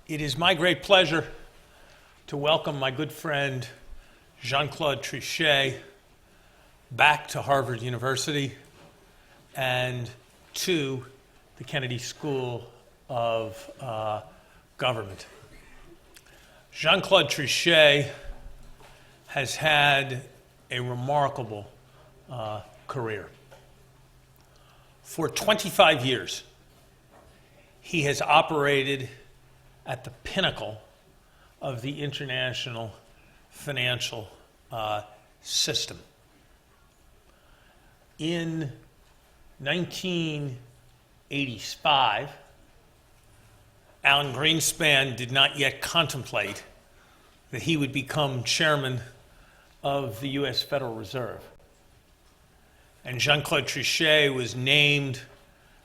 It is my great pleasure to welcome my good friend Jean-Claude Trichet back to Harvard University and to the Kennedy School of Government. Jean-Claude Trichet has had a remarkable career. For 25 years, he has operated at the pinnacle of the international financial system. In 1985, Alan Greenspan did not yet contemplate that he would become chairman of the U.S. Federal Reserve. And Jean-Claude Trichet was named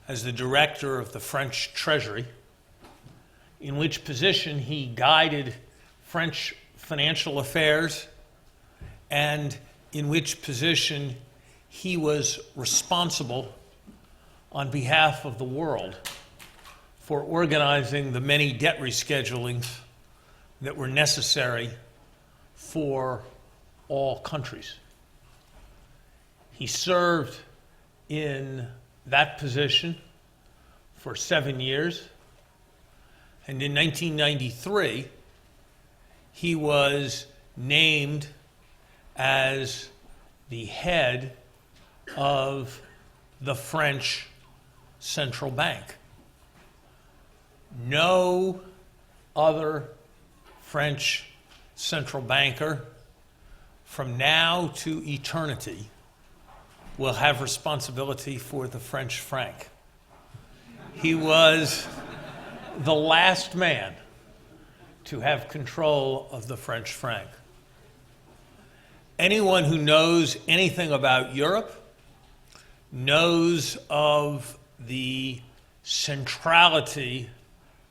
as the director of the French Treasury, in which position he guided French financial affairs and in which position he was responsible on behalf of the world for organizing the many debt reschedulings that were necessary for all countries. He served in that position for 7 years. And in 1993, he was named as the head of the French Central Bank. No other French central banker from now to eternity will have responsibility for the French franc. He was the last man to have control of the French franc. Anyone who knows anything about Europe knows of the centrality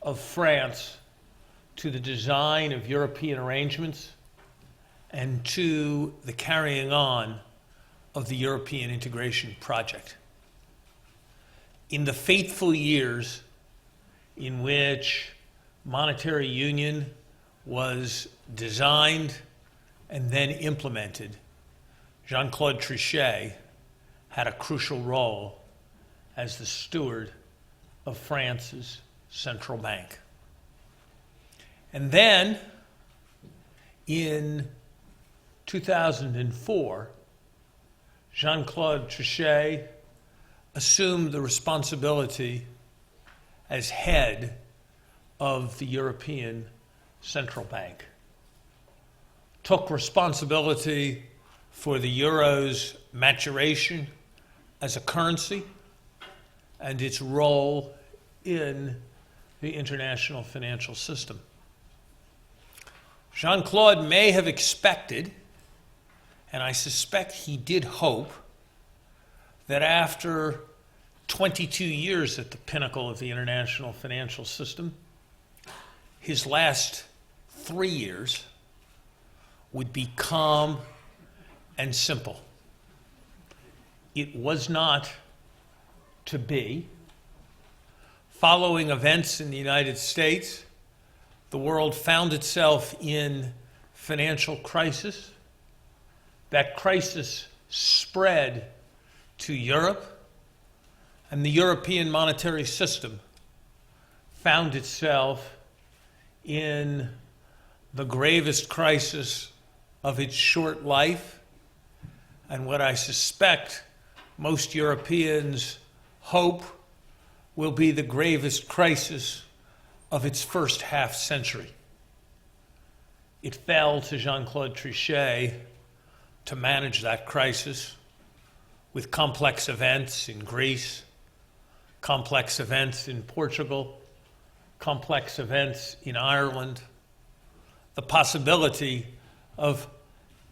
of France to the design of European arrangements and to the carrying on of the European integration project. In the fateful years in which monetary union was designed and then implemented, Jean-Claude Trichet had a crucial role as the steward of France's central bank. And then, in 2004, Jean-Claude Trichet assumed the responsibility as head of the European Central Bank, took responsibility for the euro's maturation as a currency and its role in the international financial system. Jean-Claude may have expected, and I suspect he did hope, that after 22 years at the pinnacle of the international financial system, his last 3 years would be calm and simple. It was not to be. Following events in the United States, the world found itself in financial crisis. That crisis spread to Europe, and the European monetary system found itself in the gravest crisis of its short life, and what I suspect most Europeans hope will be the gravest crisis of its first half century. It fell to Jean-Claude Trichet to manage that crisis with complex events in Greece, complex events in Portugal, complex events in Ireland, the possibility of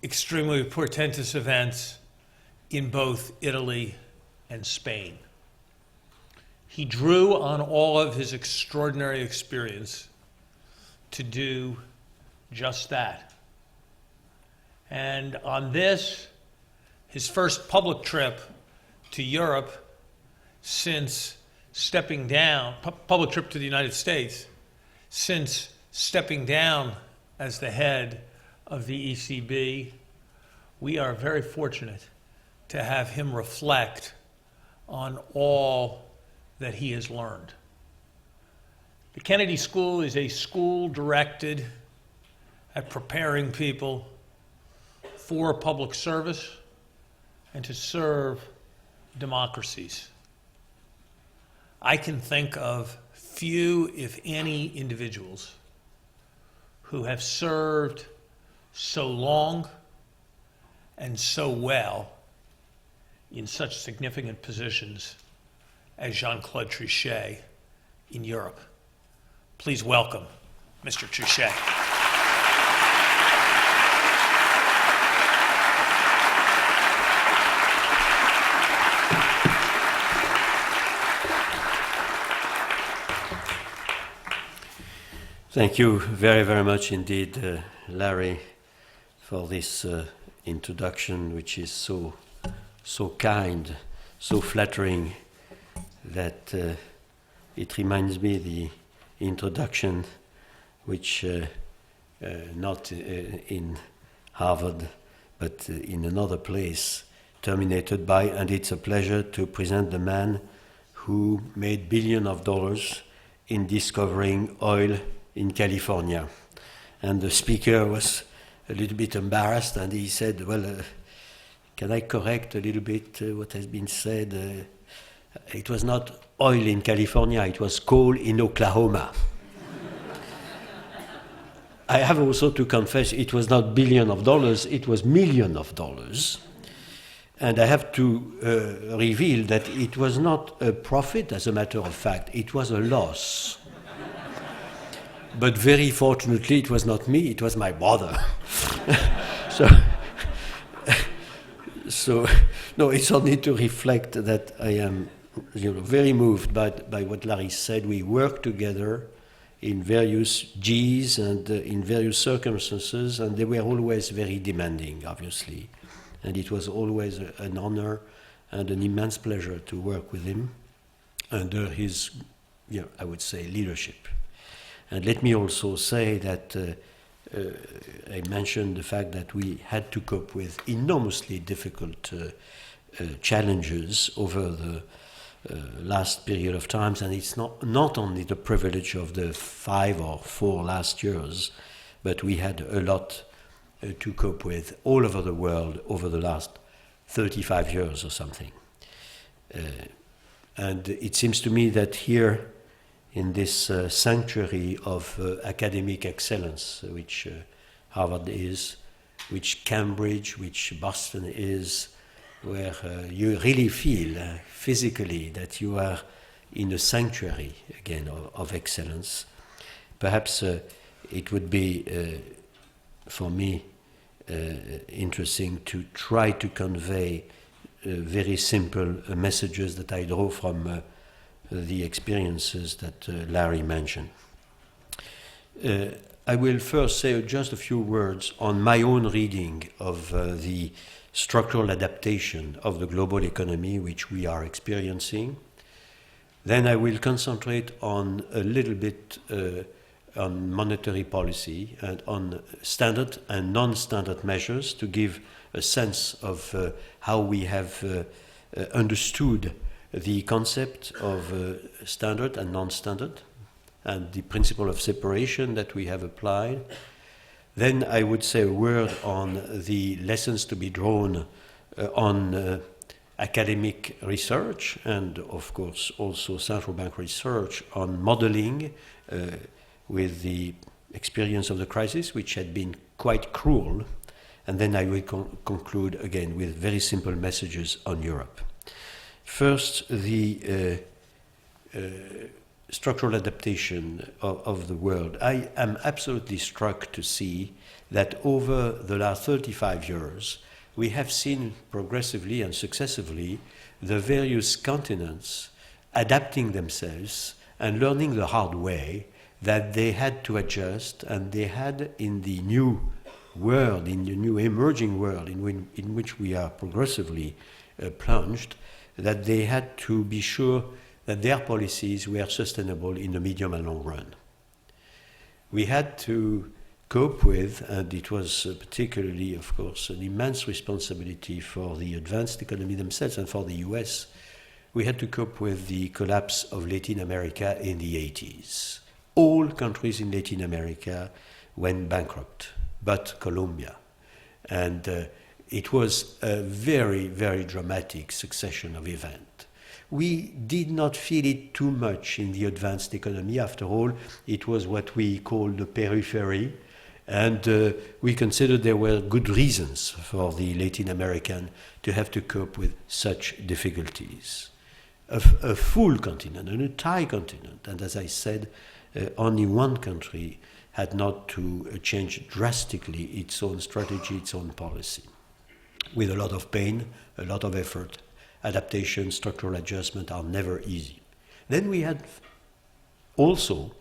extremely portentous events in both Italy and Spain. He drew on all of his extraordinary experience to do just that. And on this, his first public trip to Europe since stepping down, public trip to the United States, since stepping down as the head of the ECB, we are very fortunate to have him reflect on all that he has learned. The Kennedy School is a school directed at preparing people for public service and to serve democracies. I can think of few, if any, individuals who have served so long and so well in such significant positions as Jean-Claude Trichet in Europe. Please welcome Mr. Trichet. Thank you very, very much indeed, Larry, for this introduction, which is so kind, so flattering, that it reminds me the introduction, which not in Harvard, but in another place, terminated by, and it's a pleasure to present the man who made billions of dollars in discovering oil in California. And the speaker was a little bit embarrassed, and he said, well, can I correct a little bit what has been said? It was not oil in California, it was coal in Oklahoma. I have also to confess, it was not billions of dollars, it was millions of dollars. And I have to reveal that it was not a profit, as a matter of fact, it was a loss. But very fortunately, it was not me, it was my brother. So, no, it's only to reflect that I am very moved by what Larry said. We work together in various Gs and in various circumstances, and they were always very demanding, obviously. And it was always an honor and an immense pleasure to work with him under his, I would say, leadership. And let me also say that I mentioned the fact that we had to cope with enormously difficult challenges over the last period of times, and it's not only the privilege of the 5 or 4 last years, but we had a lot to cope with all over the world over the last 35 years or something. And it seems to me that here, in this sanctuary of academic excellence, which Harvard is, which Cambridge, which Boston is, where you really feel physically that you are in a sanctuary, again, of excellence. Perhaps it would be, for me, interesting to try to convey very simple messages that I draw from the experiences that Larry mentioned. I will first say just a few words on my own reading of the structural adaptation of the global economy which we are experiencing. Then I will concentrate on a little bit on monetary policy and on standard and non-standard measures to give a sense of how we have understood the concept of standard and non-standard and the principle of separation that we have applied. Then I would say a word on the lessons to be drawn on academic research and, of course, also central bank research on modeling with the experience of the crisis, which had been quite cruel. And then I will conclude again with very simple messages on Europe. First, the structural adaptation of the world. I am absolutely struck to see that over the last 35 years, we have seen progressively and successively the various continents adapting themselves and learning the hard way that they had to adjust, and they had in the new world, in the new emerging world in which we are progressively plunged, that they had to be sure that their policies were sustainable in the medium and long run. we had to cope with, and it was particularly, of course, an immense responsibility for the advanced economy themselves and for the US, we had to cope with the collapse of Latin America in the 80s. All countries in Latin America went bankrupt, but Colombia. And it was a very, very dramatic succession of events. We did not feel it too much in the advanced economy. After all, it was what we call the periphery, and we considered there were good reasons for the Latin American to have to cope with such difficulties. A full continent, an entire continent, and as I said, only one country had not to change drastically its own strategy, its own policy, with a lot of pain, a lot of effort. Adaptation, structural adjustment are never easy. Then we had also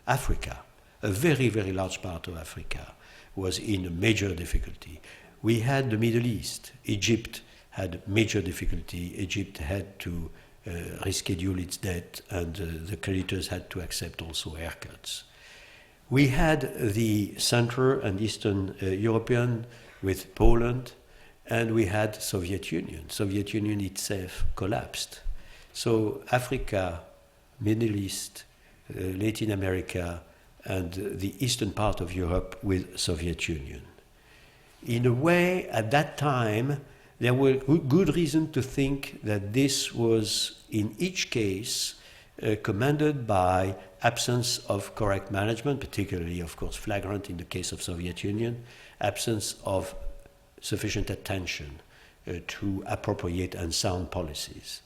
Africa. A very, very large part of Africa was in a major difficulty. We had the Middle East. Egypt had major difficulty. Egypt had to reschedule its debt, and the creditors had to accept also haircuts. We had the Central and Eastern European with Poland, and we had Soviet Union. Soviet Union itself collapsed. So Africa, Middle East, Latin America, and the eastern part of Europe with Soviet Union. In a way, at that time, there were good reason to think that this was, in each case, commanded by absence of correct management, particularly, of course, flagrant in the case of Soviet Union, absence of sufficient attention to appropriate and sound policies.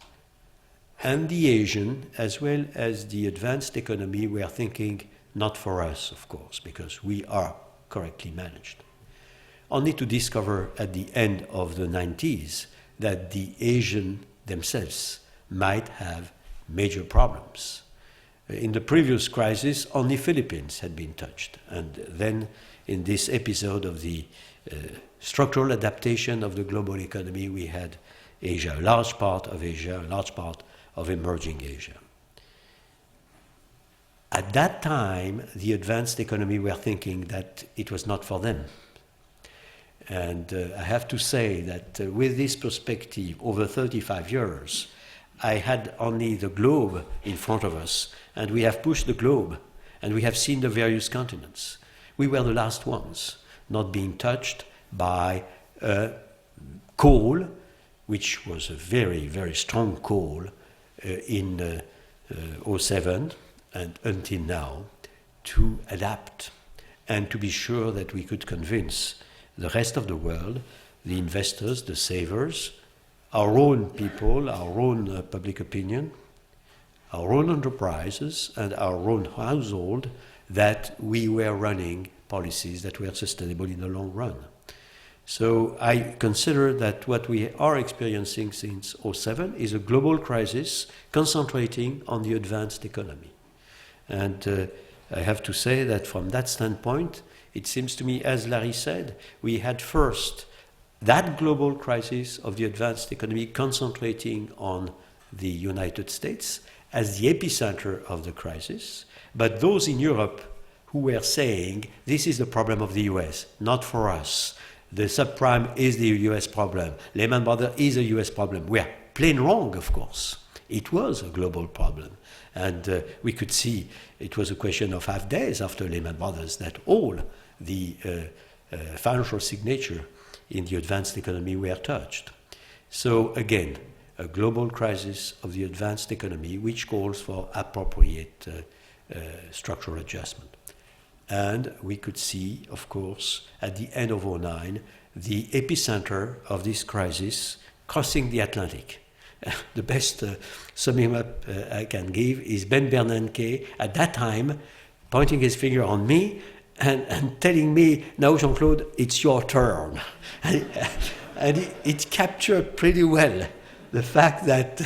And the Asian, as well as the advanced economy, were thinking, not for us, of course, because we are correctly managed. Only to discover at the end of the 90s that the Asian themselves might have major problems. In the previous crisis, only Philippines had been touched. And then in this episode of the structural adaptation of the global economy, we had Asia, a large part of Asia, a large part of emerging Asia. At that time, the advanced economy were thinking that it was not for them. And I have to say that with this perspective, over 35 years, I had only the globe in front of us, and we have pushed the globe, and we have seen the various continents. We were the last ones not being touched by coal, which was a very, very strong coal in 2007 and until now, to adapt and to be sure that we could convince the rest of the world, the investors, the savers, our own people, our own public opinion, our own enterprises, and our own household, that we were running policies that were sustainable in the long run. So I consider that what we are experiencing since 2007 is a global crisis concentrating on the advanced economy. And I have to say that from that standpoint, it seems to me, as Larry said, we had first that global crisis of the advanced economy concentrating on the United States as the epicenter of the crisis, but those in Europe who were saying, this is the problem of the US, not for us. The subprime is the US problem. Lehman Brothers is a US problem. We are plain wrong, of course. It was a global problem. And we could see it was a question of half days after Lehman Brothers that all the financial signature in the advanced economy were touched. So again, a global crisis of the advanced economy which calls for appropriate structural adjustment. And we could see, of course, at the end of 2009, the epicenter of this crisis crossing the Atlantic. The best summing up I can give is Ben Bernanke at that time pointing his finger on me and telling me, now Jean-Claude, it's your turn. And it captured pretty well the fact that,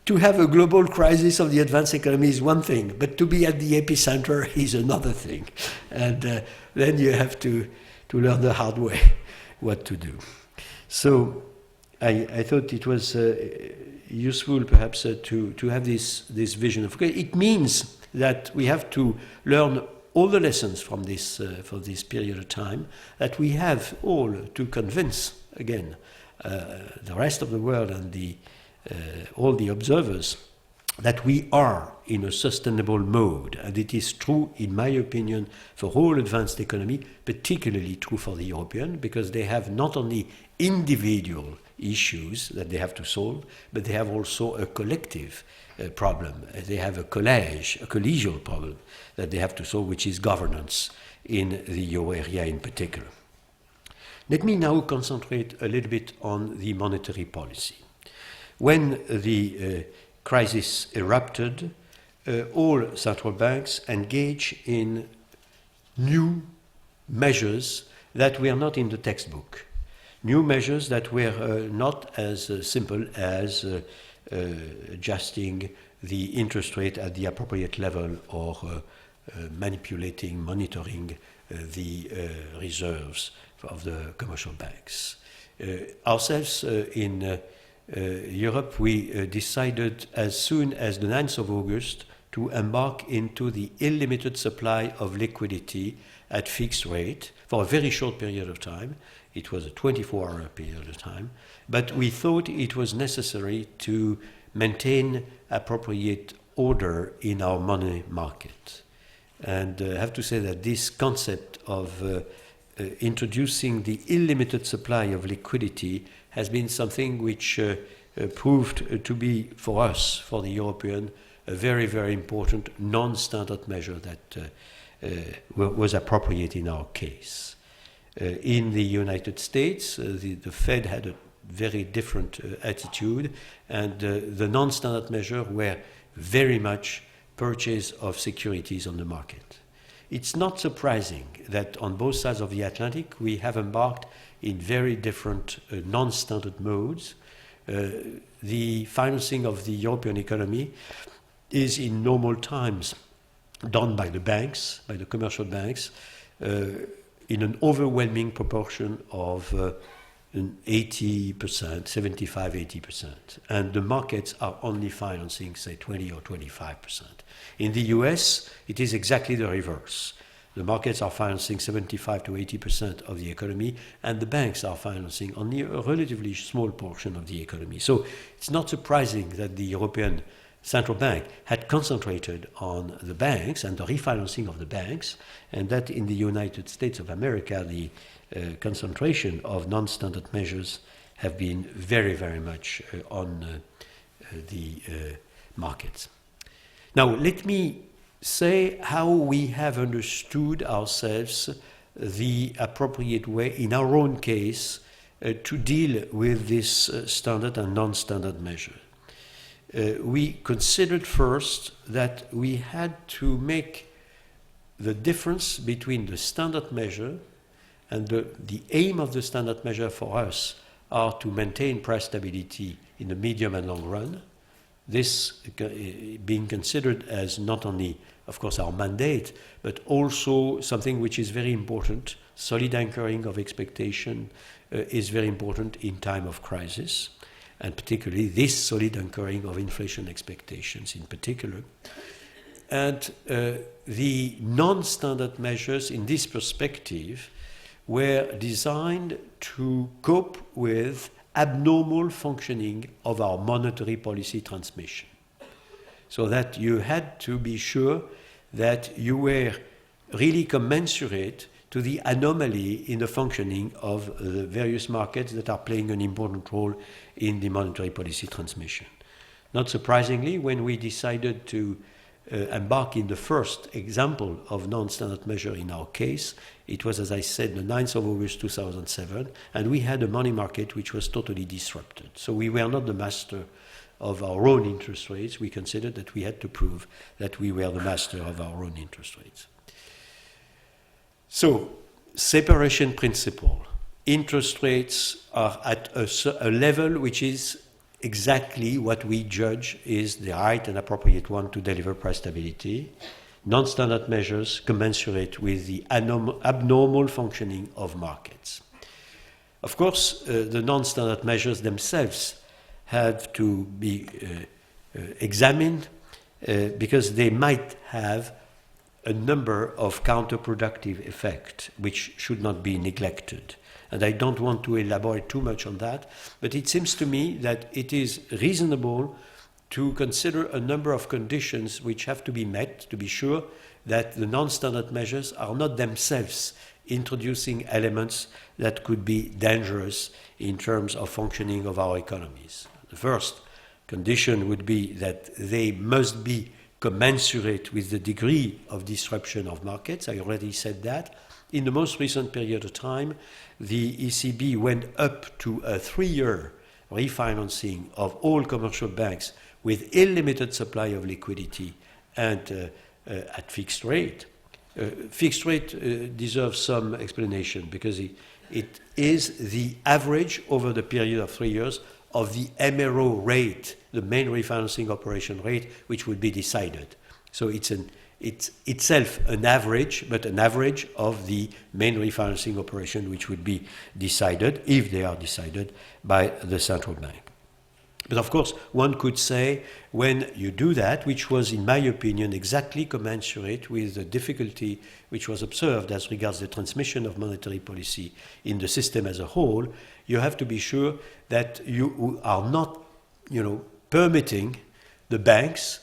to have a global crisis of the advanced economy is one thing, but to be at the epicenter is another thing. And then you have to learn the hard way what to do. So I thought it was useful perhaps to have this vision of, it means that we have to learn all the lessons from this for this period of time, that we have all to convince again the rest of the world and all the observers that we are in a sustainable mode. And it is true, in my opinion, for all advanced economy, particularly true for the European, because they have not only individual issues that they have to solve, but they have also a collective problem. They have a collegial problem that they have to solve, which is governance in the euro area in particular. Let me now concentrate a little bit on the monetary policy. When the crisis erupted, all central banks engaged in new measures that were not in the textbook. New measures that were not as simple as adjusting the interest rate at the appropriate level or monitoring the reserves of the commercial banks. Ourselves in Europe, we decided as soon as the 9th of August to embark into the unlimited supply of liquidity at fixed rate for a very short period of time. It was a 24-hour period of time, but we thought it was necessary to maintain appropriate order in our money market. And I have to say that this concept of introducing the unlimited supply of liquidity has been something which proved to be, for us, for the European, a very, very important non-standard measure that was appropriate in our case. In the United States, the Fed had a very different attitude, and the non-standard measure were very much purchase of securities on the market. It's not surprising that on both sides of the Atlantic we have embarked in very different non-standard modes. The financing of the European economy is in normal times done by the banks, by the commercial banks, in an overwhelming proportion of 80%, 75-80%. And the markets are only financing, say, 20 or 25%. In the US, it is exactly the reverse. The markets are financing 75 to 80% of the economy, and the banks are financing only a relatively small portion of the economy. So it's not surprising that the European Central Bank had concentrated on the banks and the refinancing of the banks, and that in the United States of America, the concentration of non-standard measures have been very, very much on the markets. Now, let me say how we have understood ourselves the appropriate way in our own case to deal with this standard and non-standard measure. We considered first that we had to make the difference between the standard measure and the aim of the standard measure for us are to maintain price stability in the medium and long run. This being considered as not only, of course, our mandate, but also something which is very important. Solid anchoring of expectation is very important in time of crisis, and particularly this solid anchoring of inflation expectations in particular. And the non-standard measures in this perspective were designed to cope with abnormal functioning of our monetary policy transmission. So that you had to be sure that you were really commensurate to the anomaly in the functioning of the various markets that are playing an important role in the monetary policy transmission. Not surprisingly, when we decided to embark in the first example of non-standard measure in our case, it was, as I said, the 9th of August 2007, and we had a money market which was totally disrupted. So we were not the master of our own interest rates. We considered that we had to prove that we were the master of our own interest rates. So, separation principle. Interest rates are at a level which is exactly what we judge is the right and appropriate one to deliver price stability. Non-standard measures commensurate with the abnormal functioning of markets. Of course, the non-standard measures themselves have to be examined because they might have a number of counterproductive effects which should not be neglected. And I don't want to elaborate too much on that, but it seems to me that it is reasonable to consider a number of conditions which have to be met to be sure that the non-standard measures are not themselves introducing elements that could be dangerous in terms of functioning of our economies. The first condition would be that they must be commensurate with the degree of disruption of markets. I already said that. In the most recent period of time, the ECB went up to a 3-year refinancing of all commercial banks with unlimited supply of liquidity and at fixed rate. Fixed rate deserves some explanation because it is the average over the period of 3 years of the MRO rate, the main refinancing operation rate, which would be decided. So it's itself an average, but an average of the main refinancing operation which would be decided, if they are decided, by the central bank. But of course, one could say when you do that, which was, in my opinion, exactly commensurate with the difficulty which was observed as regards the transmission of monetary policy in the system as a whole, you have to be sure that you are not, permitting the banks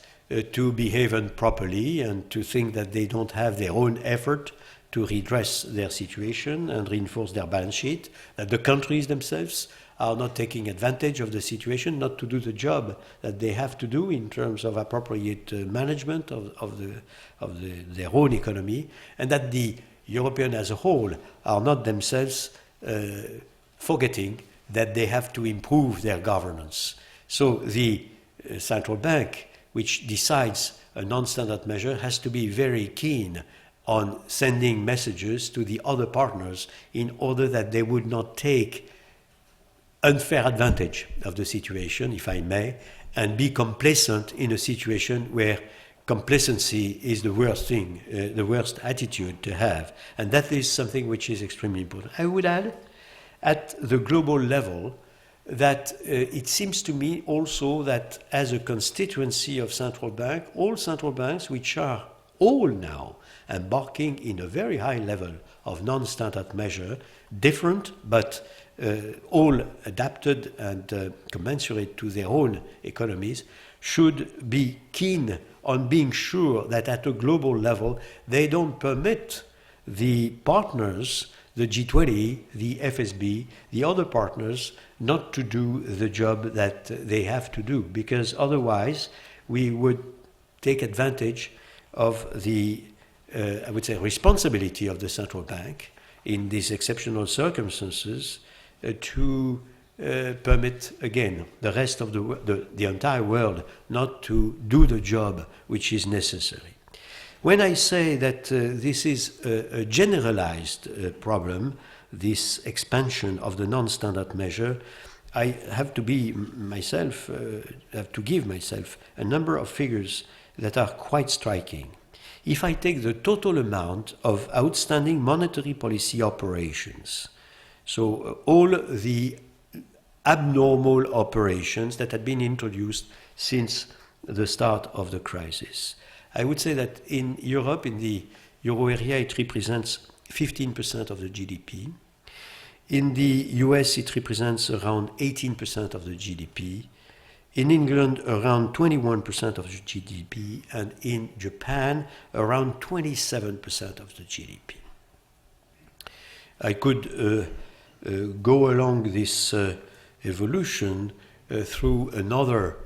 to behave improperly and to think that they don't have their own effort to redress their situation and reinforce their balance sheet, that the countries themselves are not taking advantage of the situation, not to do the job that they have to do in terms of appropriate management of their own economy, and that the Europeans as a whole are not themselves forgetting that they have to improve their governance. So the central bank, which decides a non-standard measure, has to be very keen on sending messages to the other partners in order that they would not take unfair advantage of the situation, if I may, and be complacent in a situation where complacency is the worst thing, the worst attitude to have. And that is something which is extremely important. I would add, at the global level, that it seems to me also that as a constituency of central bank, all central banks, which are all now embarking in a very high level of non-standard measure, different but all adapted and commensurate to their own economies, should be keen on being sure that at a global level they don't permit the partners, the G20, the FSB, the other partners, not to do the job that they have to do, because otherwise we would take advantage of the, I would say, responsibility of the central bank in these exceptional circumstances to permit, again, the rest of the entire world not to do the job which is necessary. When I say that this is a generalized problem, this expansion of the non-standard measure, I have to be myself, have to give myself a number of figures that are quite striking. If I take the total amount of outstanding monetary policy operations, so all the abnormal operations that had been introduced since the start of the crisis, I would say that in Europe, in the euro area, it represents 15% of the GDP. In the US, it represents around 18% of the GDP. In England, around 21% of the GDP. And in Japan, around 27% of the GDP. I could go along this evolution through another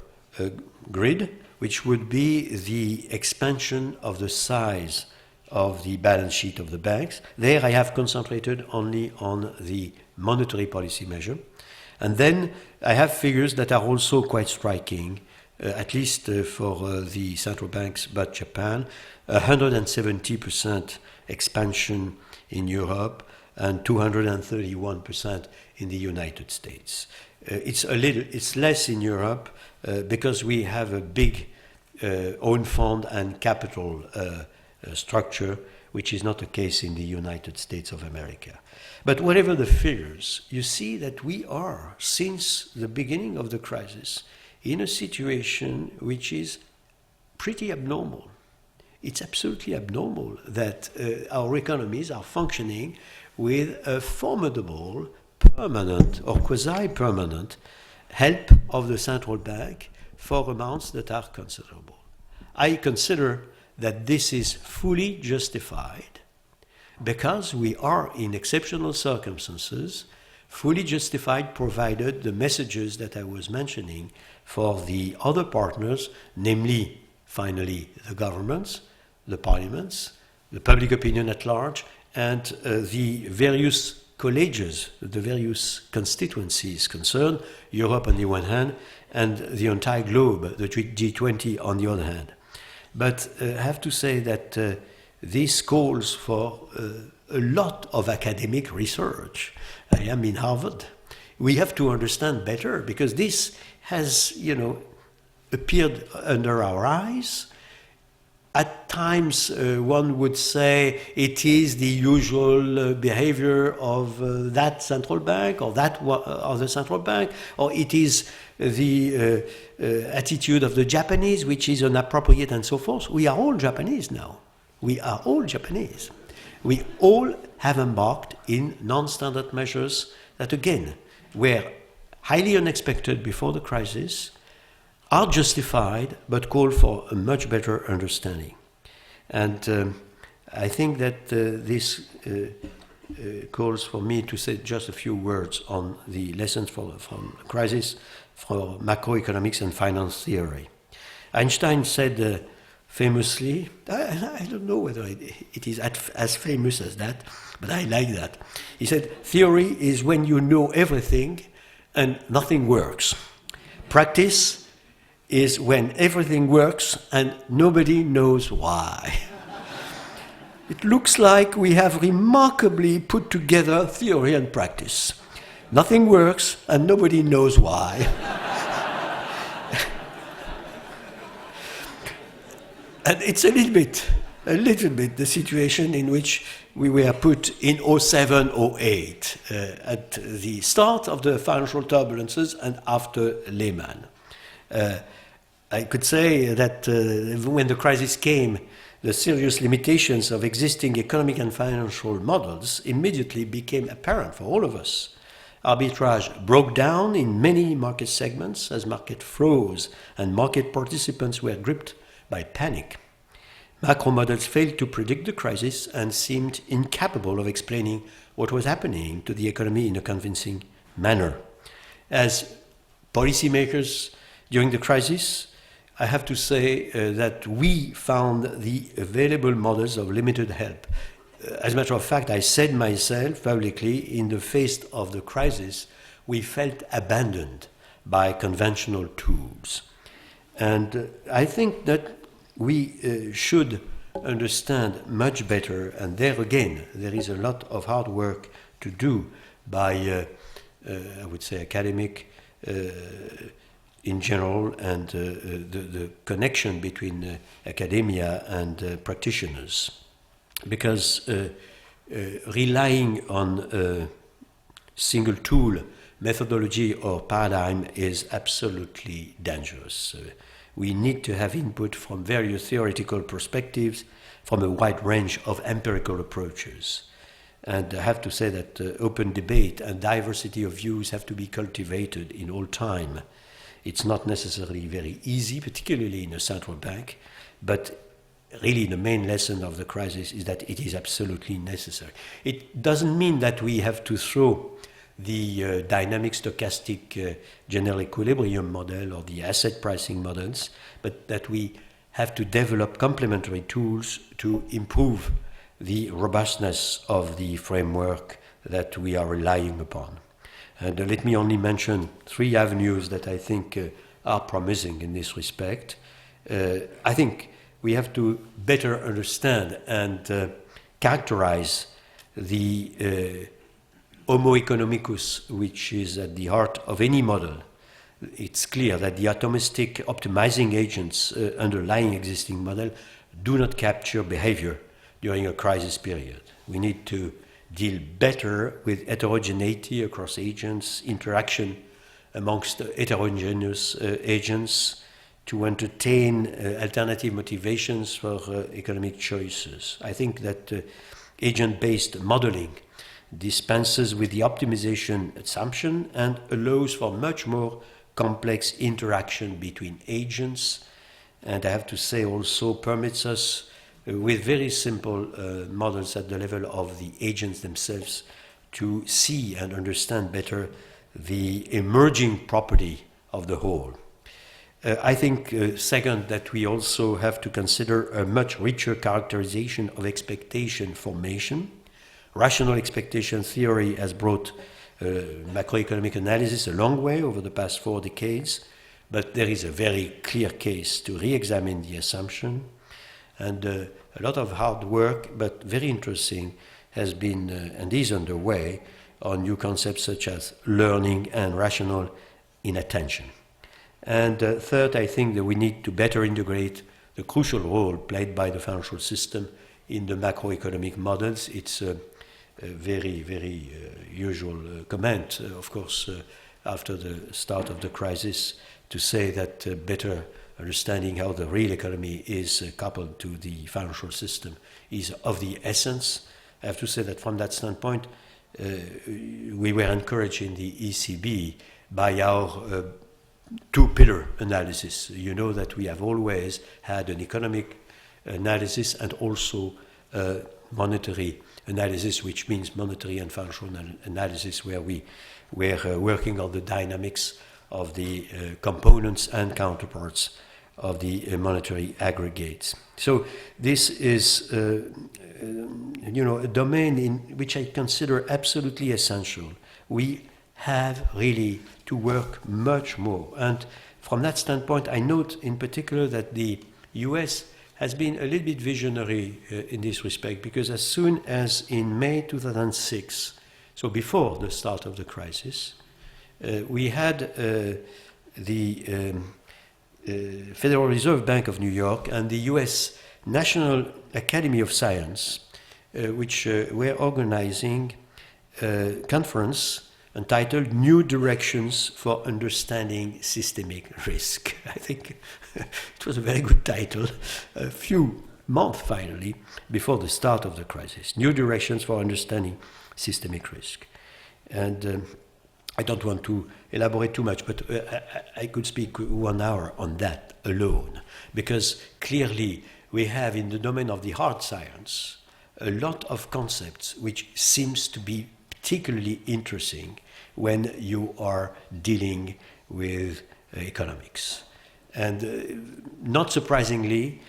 grid, which would be the expansion of the size of the balance sheet of the banks. There I have concentrated only on the monetary policy measure. And then I have figures that are also quite striking, at least for the central banks but Japan, 170% expansion in Europe and 231% in the United States. It's less in Europe because we have a big own fund and capital structure, which is not the case in the United States of America. But whatever the figures, you see that we are, since the beginning of the crisis, in a situation which is pretty abnormal. It's absolutely abnormal that our economies are functioning with a formidable, permanent or quasi-permanent help of the central bank for amounts that are considerable. I consider that this is fully justified because we are in exceptional circumstances, fully justified provided the messages that I was mentioning for the other partners, namely, finally, the governments, the parliaments, the public opinion at large, and the various colleges, the various constituencies concerned, Europe on the one hand, and the entire globe, the G20 on the other hand. But I have to say that this calls for a lot of academic research. I am in Harvard. We have to understand better because this has, appeared under our eyes. At times, one would say it is the usual behavior of that central bank or that other central bank, or it is the attitude of the Japanese, which is inappropriate and so forth. We are all Japanese now. We are all Japanese. We all have embarked in non-standard measures that, again, were highly unexpected before the crisis, are justified, but call for a much better understanding. And I think that this calls for me to say just a few words on the lessons from the crisis for macroeconomics and finance theory. Einstein said famously, I don't know whether it is as famous as that, but I like that. He said, theory is when you know everything and nothing works. Practice is when everything works and nobody knows why. It looks like we have remarkably put together theory and practice. Nothing works and nobody knows why. And it's a little bit the situation in which we were put in 07-08 at the start of the financial turbulences and after Lehman. I could say that when the crisis came, the serious limitations of existing economic and financial models immediately became apparent for all of us. Arbitrage broke down in many market segments as market froze and market participants were gripped by panic. Macro models failed to predict the crisis and seemed incapable of explaining what was happening to the economy in a convincing manner. As policymakers during the crisis, I have to say that we found the available models of limited help. As a matter of fact, I said myself publicly, in the face of the crisis, we felt abandoned by conventional tools. And I think that we should understand much better, and there again, there is a lot of hard work to do by, I would say, academic in general, and the connection between academia and practitioners. Because relying on a single tool, methodology, or paradigm is absolutely dangerous. We need to have input from various theoretical perspectives, from a wide range of empirical approaches. And I have to say that open debate and diversity of views have to be cultivated in all time. It's not necessarily very easy, particularly in a central bank, but really the main lesson of the crisis is that it is absolutely necessary. It doesn't mean that we have to throw the dynamic stochastic general equilibrium model or the asset pricing models, but that we have to develop complementary tools to improve the robustness of the framework that we are relying upon. And let me only mention 3 avenues that I think are promising in this respect. I think we have to better understand and characterize the Homo economicus, which is at the heart of any model. It's clear that the atomistic optimizing agents underlying existing model do not capture behavior during a crisis period. We need to deal better with heterogeneity across agents, interaction amongst heterogeneous agents, to entertain alternative motivations for economic choices. I think that agent-based modeling dispenses with the optimization assumption and allows for much more complex interaction between agents, and I have to say also permits us with very simple models at the level of the agents themselves to see and understand better the emerging property of the whole. I think, second, that we also have to consider a much richer characterization of expectation formation. Rational expectation theory has brought macroeconomic analysis a long way over the past 4 decades, but there is a very clear case to re-examine the assumption, and a lot of hard work, but very interesting, has been and is underway on new concepts such as learning and rational inattention. And third, I think that we need to better integrate the crucial role played by the financial system in the macroeconomic models. It's a very, very usual comment, of course, after the start of the crisis, to say that better understanding how the real economy is coupled to the financial system is of the essence. I have to say that from that standpoint, we were encouraged in the ECB by our two-pillar analysis. You know that we have always had an economic analysis and also monetary analysis, which means monetary and financial analysis, where we were working on the dynamics of the components and counterparts of the monetary aggregates. So this is, a domain in which I consider absolutely essential. We have really to work much more. And from that standpoint, I note in particular that the U.S. has been a little bit visionary in this respect, because as soon as in May 2006, so before the start of the crisis, we had the Federal Reserve Bank of New York and the U.S. National Academy of Science, which were organizing a conference entitled New Directions for Understanding Systemic Risk. I think it was a very good title, a few months finally before the start of the crisis. New Directions for Understanding Systemic Risk. And I don't want to elaborate too much, but I could speak 1 hour on that alone, because clearly we have in the domain of the hard science a lot of concepts which seems to be particularly interesting when you are dealing with economics. And not surprisingly,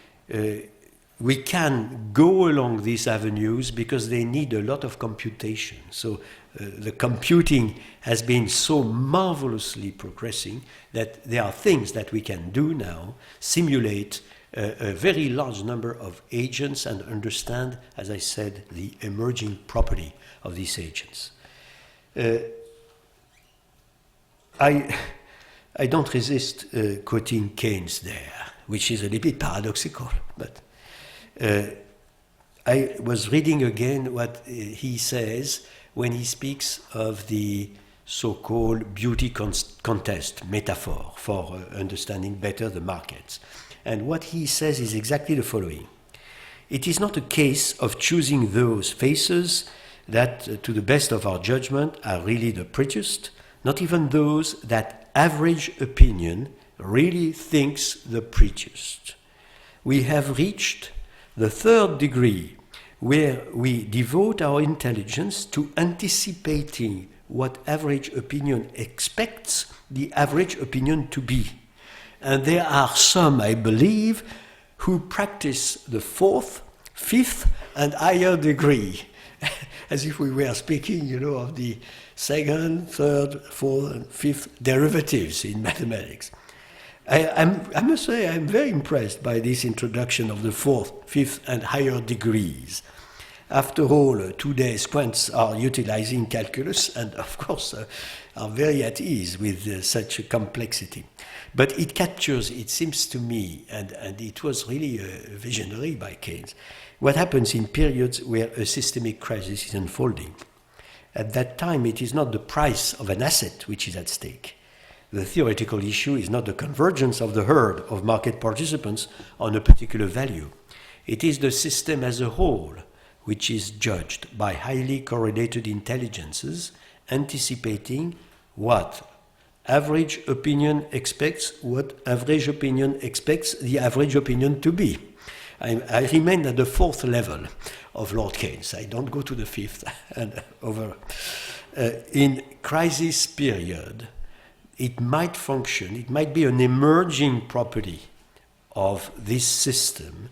we can go along these avenues because they need a lot of computation. So the computing has been so marvelously progressing that there are things that we can do now, simulate a very large number of agents and understand, as I said, the emerging property of these agents. I don't resist quoting Keynes there, which is a little bit paradoxical, but I was reading again what he says when he speaks of the so-called beauty contest metaphor for understanding better the markets. And what he says is exactly the following. It is not a case of choosing those faces that, to the best of our judgment, are really the prettiest, not even those that average opinion really thinks the prettiest. We have reached the third degree where we devote our intelligence to anticipating what average opinion expects the average opinion to be. And there are some, I believe, who practice the fourth, fifth, and higher degree, as if we were speaking, of the second, third, fourth, and fifth derivatives in mathematics. I must say I'm very impressed by this introduction of the fourth, fifth, and higher degrees. After all, today's quants are utilizing calculus and, of course, are very at ease with such a complexity. But it captures, it seems to me, and it was really visionary by Keynes, what happens in periods where a systemic crisis is unfolding. At that time, it is not the price of an asset which is at stake, the theoretical issue is not the convergence of the herd of market participants on a particular value. It is the system as a whole which is judged by highly correlated intelligences, anticipating what average opinion expects, what average opinion expects the average opinion to be. I remain at the fourth level of Lord Keynes. I don't go to the fifth and over. In crisis period, it might function, it might be an emerging property of this system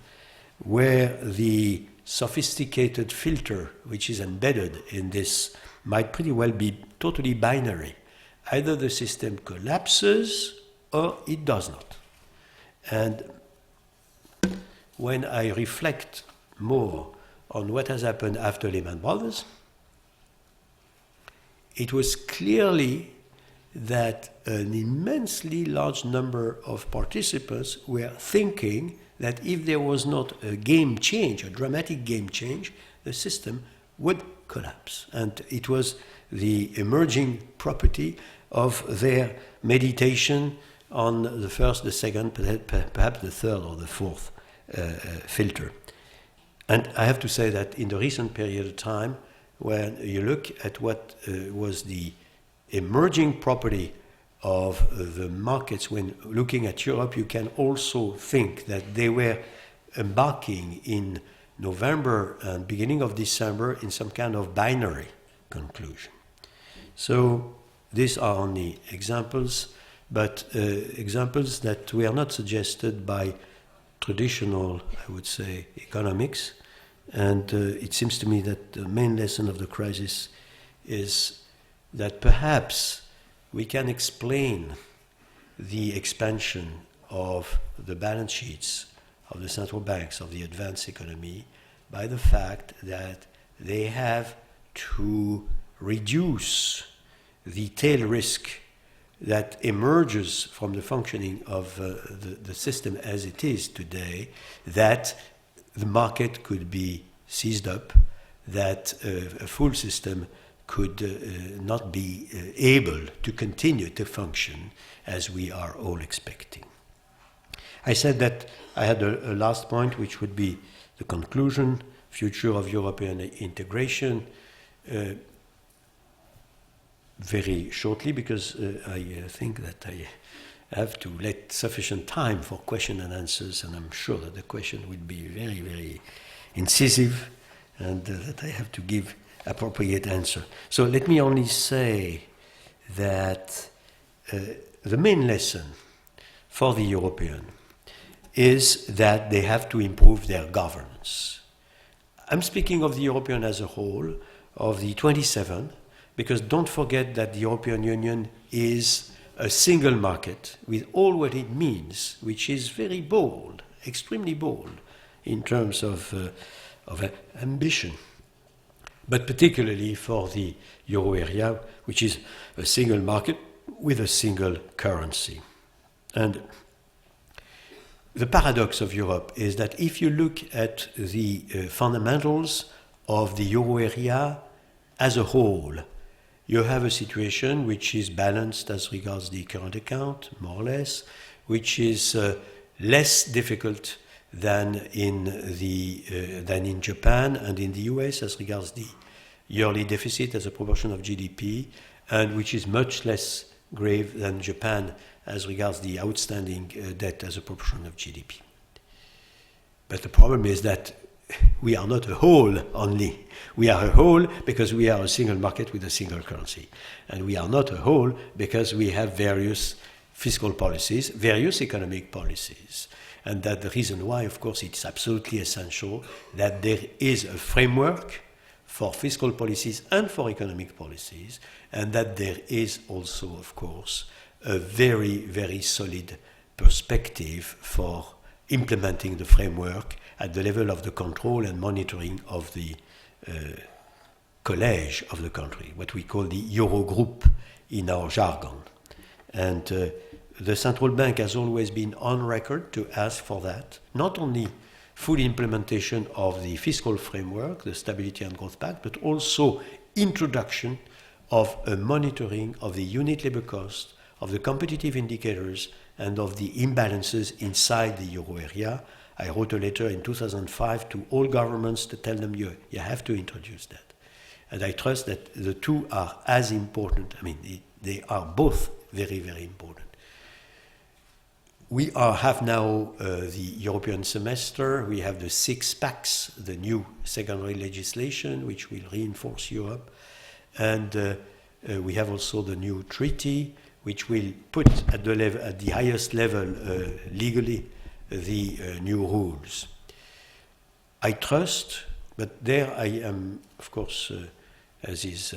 where the sophisticated filter which is embedded in this might pretty well be totally binary. Either the system collapses or it does not. And when I reflect more on what has happened after Lehman Brothers, it was clearly that an immensely large number of participants were thinking that if there was not a game change, a dramatic game change, the system would collapse. And it was the emerging property of their meditation on the first, the second, perhaps the third or the fourth filter. And I have to say that in the recent period of time, when you look at what was the emerging property of the markets, when looking at Europe, you can also think that they were embarking in November and beginning of December in some kind of binary conclusion. So these are only examples, but examples that were not suggested by traditional, I would say, economics. And it seems to me that the main lesson of the crisis is that perhaps we can explain the expansion of the balance sheets of the central banks of the advanced economy by the fact that they have to reduce the tail risk that emerges from the functioning of the system as it is today, that the market could be seized up, that a full system could not be able to continue to function as we are all expecting. I said that I had a last point, which would be the conclusion, future of European integration, very shortly, because I think that I have to let sufficient time for question and answers, and I'm sure that the question will be very, very incisive, and that I have to give appropriate answer. So let me only say that the main lesson for the European is that they have to improve their governance. I'm speaking of the European as a whole, of the 27, because don't forget that the European Union is a single market with all what it means, which is very bold, extremely bold in terms of ambition, but particularly for the euro area, which is a single market with a single currency. And the paradox of Europe is that if you look at the fundamentals of the euro area as a whole, you have a situation which is balanced as regards the current account, more or less, which is less difficult than in Japan and in the US as regards the yearly deficit as a proportion of GDP, and which is much less grave than Japan as regards the outstanding debt as a proportion of GDP. But the problem is that we are not a whole only. We are a whole because we are a single market with a single currency. And we are not a whole because we have various fiscal policies, various economic policies. And that's the reason why, of course, it's absolutely essential that there is a framework for fiscal policies and for economic policies, and that there is also, of course, a very, very solid perspective for implementing the framework at the level of the control and monitoring of the college of the country, what we call the Eurogroup in our jargon. And the central bank has always been on record to ask for that, not only full implementation of the fiscal framework, the Stability and Growth Pact, but also introduction of a monitoring of the unit labor cost, of the competitive indicators and of the imbalances inside the euro area. I wrote a letter in 2005 to all governments to tell them you have to introduce that. And I trust that the two are as important. I mean, they are both very, very important. We have now the European semester. We have the 6 packs, the new secondary legislation, which will reinforce Europe. And we have also the new treaty, which will put at the highest level legally the new rules. I trust, but there I am, of course, as is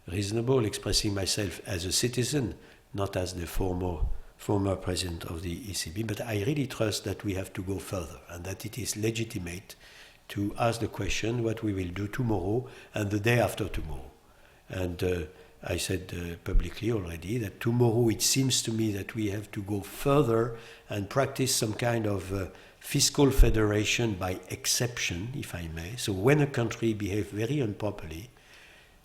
reasonable, expressing myself as a citizen, not as the former president of the ECB, but I really trust that we have to go further and that it is legitimate to ask the question what we will do tomorrow and the day after tomorrow. And I said publicly already that tomorrow it seems to me that we have to go further and practice some kind of fiscal federation by exception, if I may. So when a country behaves very improperly,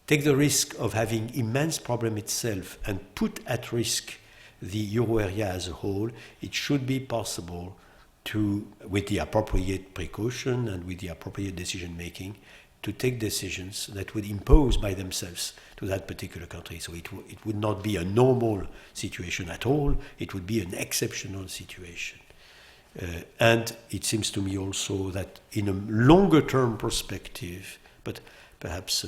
take the risk of having immense problem itself and put at risk the euro area as a whole, it should be possible to, with the appropriate precaution and with the appropriate decision making, to take decisions that would impose by themselves to that particular country. So it would not be a normal situation at all, it would be an exceptional situation. And it seems to me also that in a longer term perspective, but perhaps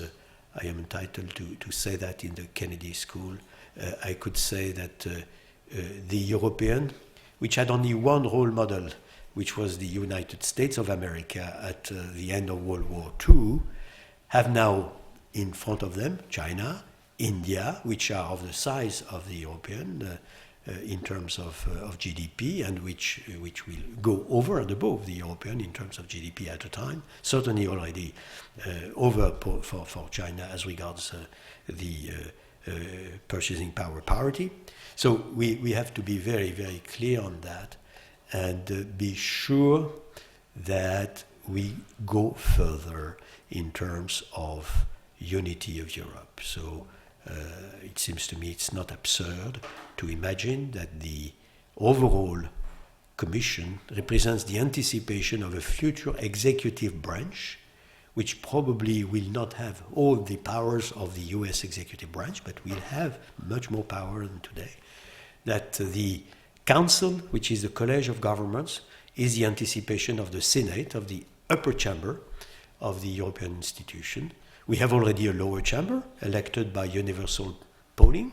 I am entitled to say that in the Kennedy School, I could say that the European, which had only one role model, which was the United States of America at the end of World War II, have now in front of them China, India, which are of the size of the European in terms of GDP, and which will go over and above the European in terms of GDP at a time, certainly already over for China as regards the purchasing power parity. So we have to be very, very clear on that and be sure that we go further in terms of unity of Europe. So it seems to me it's not absurd to imagine that the overall Commission represents the anticipation of a future executive branch, which probably will not have all the powers of the U.S. executive branch, but will have much more power than today. That the Council, which is the College of Governments, is the anticipation of the Senate, of the upper chamber of the European institution. We have already a lower chamber elected by universal polling,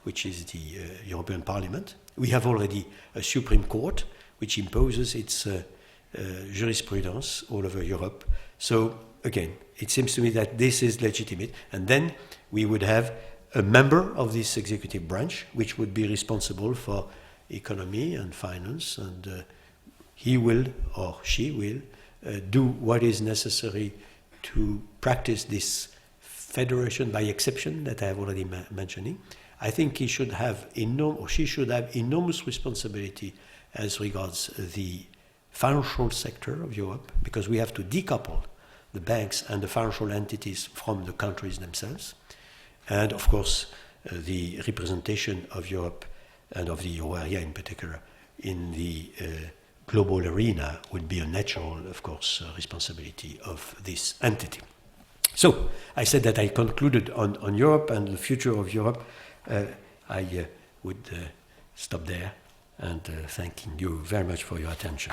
which is the European Parliament. We have already a Supreme Court, which imposes its jurisprudence all over Europe. So again, it seems to me that this is legitimate. And then we would have a member of this executive branch, which would be responsible for economy and finance, and he will or she will do what is necessary to practice this federation by exception that I have already mentioning. I think he should have or she should have enormous responsibility as regards the financial sector of Europe, because we have to decouple the banks and the financial entities from the countries themselves. And of course, the representation of Europe and of the euro area in particular in the global arena would be a natural, of course, responsibility of this entity. So I said that I concluded on Europe and the future of Europe. I would stop there and thanking you very much for your attention.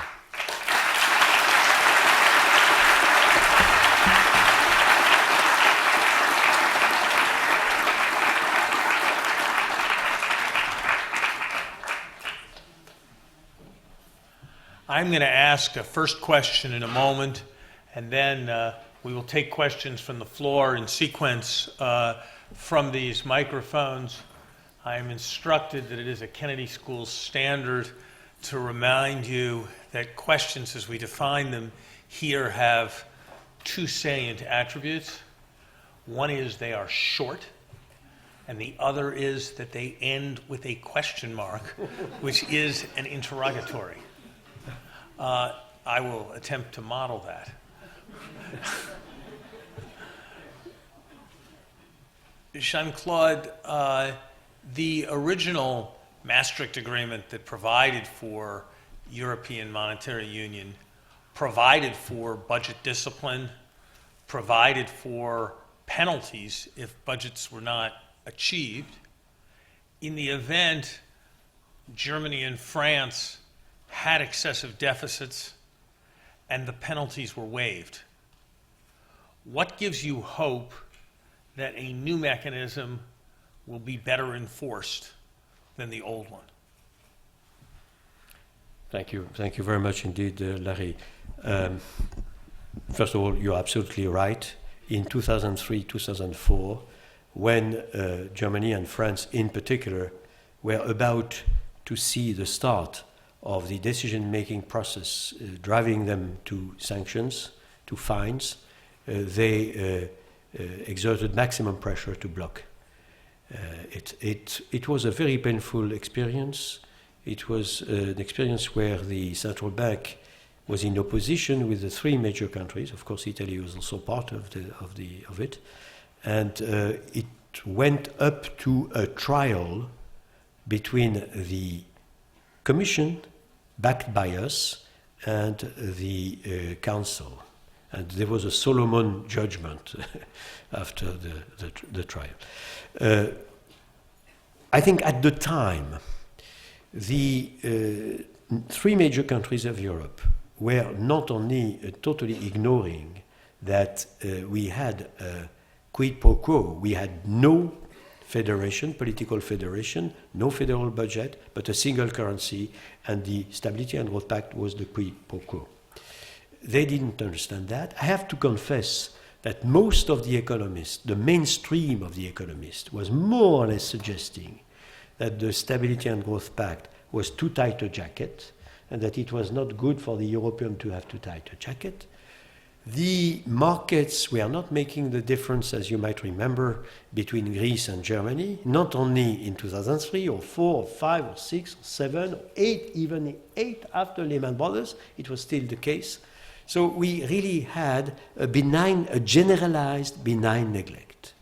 I'm going to ask a first question in a moment, and then we will take questions from the floor in sequence from these microphones. I am instructed that it is a Kennedy School standard to remind you that questions as we define them here have two salient attributes. One is they are short, and the other is that they end with a question mark, which is an interrogatory. I will attempt to model that. Jean-Claude, the original Maastricht Agreement that provided for European Monetary Union, provided for budget discipline, provided for penalties if budgets were not achieved. In the event Germany and France had excessive deficits and the penalties were waived, what gives you hope that a new mechanism will be better enforced than the old one? Thank you. Thank you very much indeed, Larry. First of all, you're absolutely right. In 2003, 2004, when Germany and France in particular were about to see the start of the decision-making process driving them to sanctions, to fines, they exerted maximum pressure to block. It was a very painful experience. It was an experience where the central bank was in opposition with the three major countries. Of course, Italy was also part of it, and it went up to a trial between the Commission, backed by us, and the Council. And there was a Solomon judgment after the trial. I think at the time, the three major countries of Europe were not only totally ignoring that we had a quid pro quo, we had no federation, political federation, no federal budget, but a single currency, and the Stability and Growth Pact was the quid pro quo. They didn't understand that. I have to confess that most of the economists, the mainstream of the economists, was more or less suggesting that the Stability and Growth Pact was too tight a jacket, and that it was not good for the European to have too tight a jacket. The markets were not making the difference, as you might remember, between Greece and Germany, not only in 2003 or 4 or 5 or 6 or 7 or 8, even 8 after Lehman Brothers, it was still the case. So we really had a generalized benign neglect.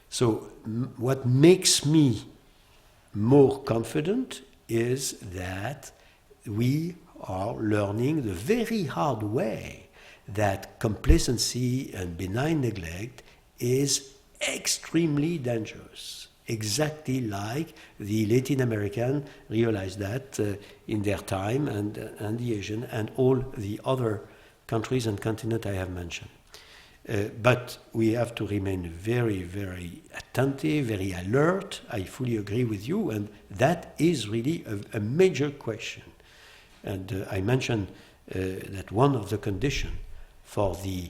So what makes me more confident is that we are learning the very hard way that complacency and benign neglect is extremely dangerous. Exactly like the Latin American realized that in their time, and the Asian, and all the other countries and continents I have mentioned. But we have to remain very, very attentive, very alert. I fully agree with you, and that is really a major question. And I mentioned that one of the conditions for the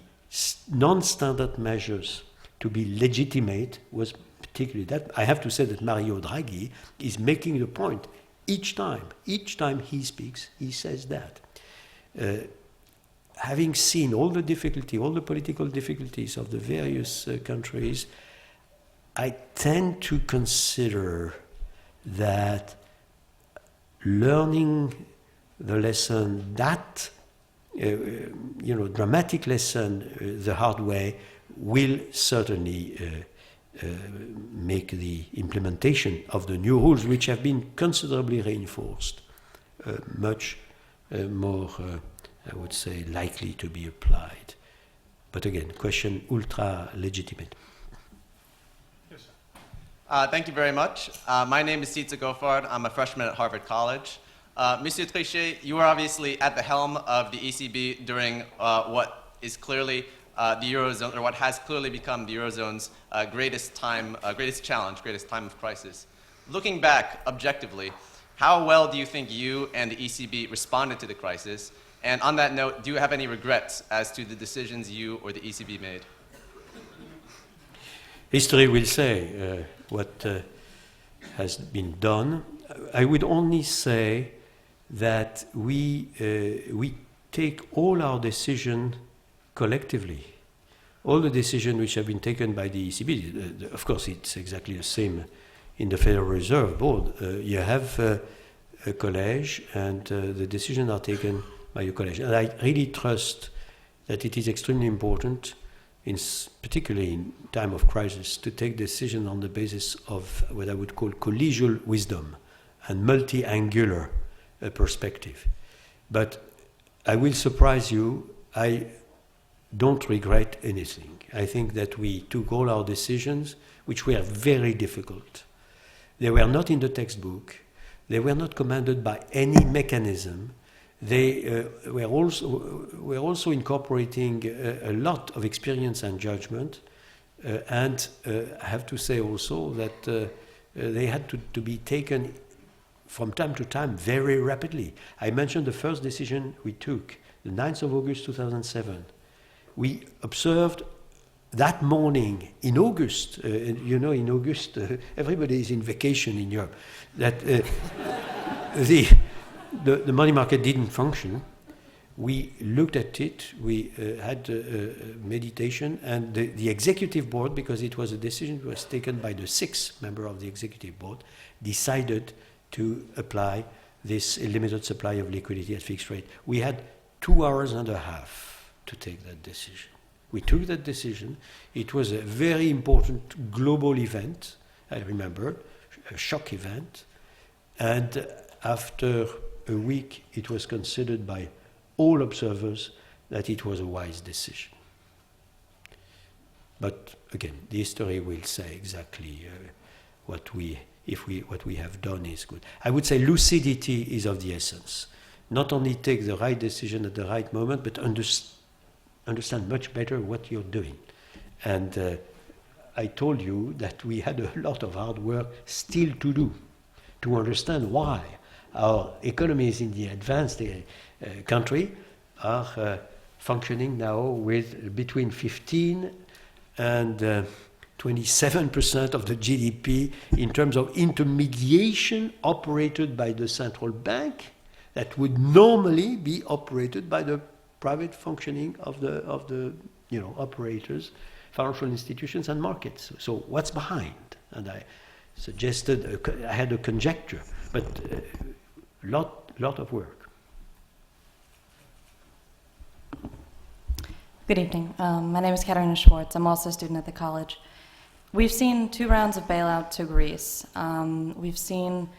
non-standard measures to be legitimate was particularly that. I have to say that Mario Draghi is making the point each time he speaks, he says that. Having seen all the difficulty, all the political difficulties of the various countries, I tend to consider that learning the lesson, that dramatic lesson, the hard way, will certainly make the implementation of the new rules, which have been considerably reinforced, much more, I would say, likely to be applied. But again, question ultra legitimate. Yes, sir. Thank you very much. My name is Sitza Gofard. I'm a freshman at Harvard College. Monsieur Trichet, you are obviously at the helm of the ECB during what is clearly the Eurozone, or what has clearly become the Eurozone's greatest challenge, greatest time of crisis. Looking back objectively, how well do you think you and the ECB responded to the crisis? And on that note, do you have any regrets as to the decisions you or the ECB made? History will say what has been done. I would only say that we take all our decisions collectively. All the decisions which have been taken by the ECB, of course it's exactly the same in the Federal Reserve Board. You have a college, and the decisions are taken by your college. And I really trust that it is extremely important, particularly in time of crisis, to take decisions on the basis of what I would call collegial wisdom, and multi-angular perspective. But I will surprise you, I don't regret anything. I think that we took all our decisions, which were very difficult. They were not in the textbook. They were not commanded by any mechanism. They were also incorporating a lot of experience and judgment. And I have to say also that they had to be taken from time to time very rapidly. I mentioned the first decision we took, the 9th of August 2007. We observed that morning in August, in August, everybody is in vacation in Europe, that the money market didn't function. We looked at it, we had meditation, and the executive board, because it was a decision that was taken by the 6th member of the executive board, decided to apply this limited supply of liquidity at fixed rate. We had 2 hours and a half to take that decision. We took that decision. It was a very important global event, I remember, a shock event. And after a week, it was considered by all observers that it was a wise decision. But again, the history will say exactly what we have done is good. I would say lucidity is of the essence. Not only take the right decision at the right moment, but understand much better what you're doing. And I told you that we had a lot of hard work still to do to understand why our economies in the advanced country are functioning now with between 15 and 27% of the GDP in terms of intermediation operated by the central bank that would normally be operated by the private functioning of the operators, financial institutions and markets. So what's behind? And I suggested, I had a conjecture, but lot of work. Good evening. My name is Karina Schwartz. I'm also a student at the college. We've seen 2 rounds of bailout to Greece. We've seen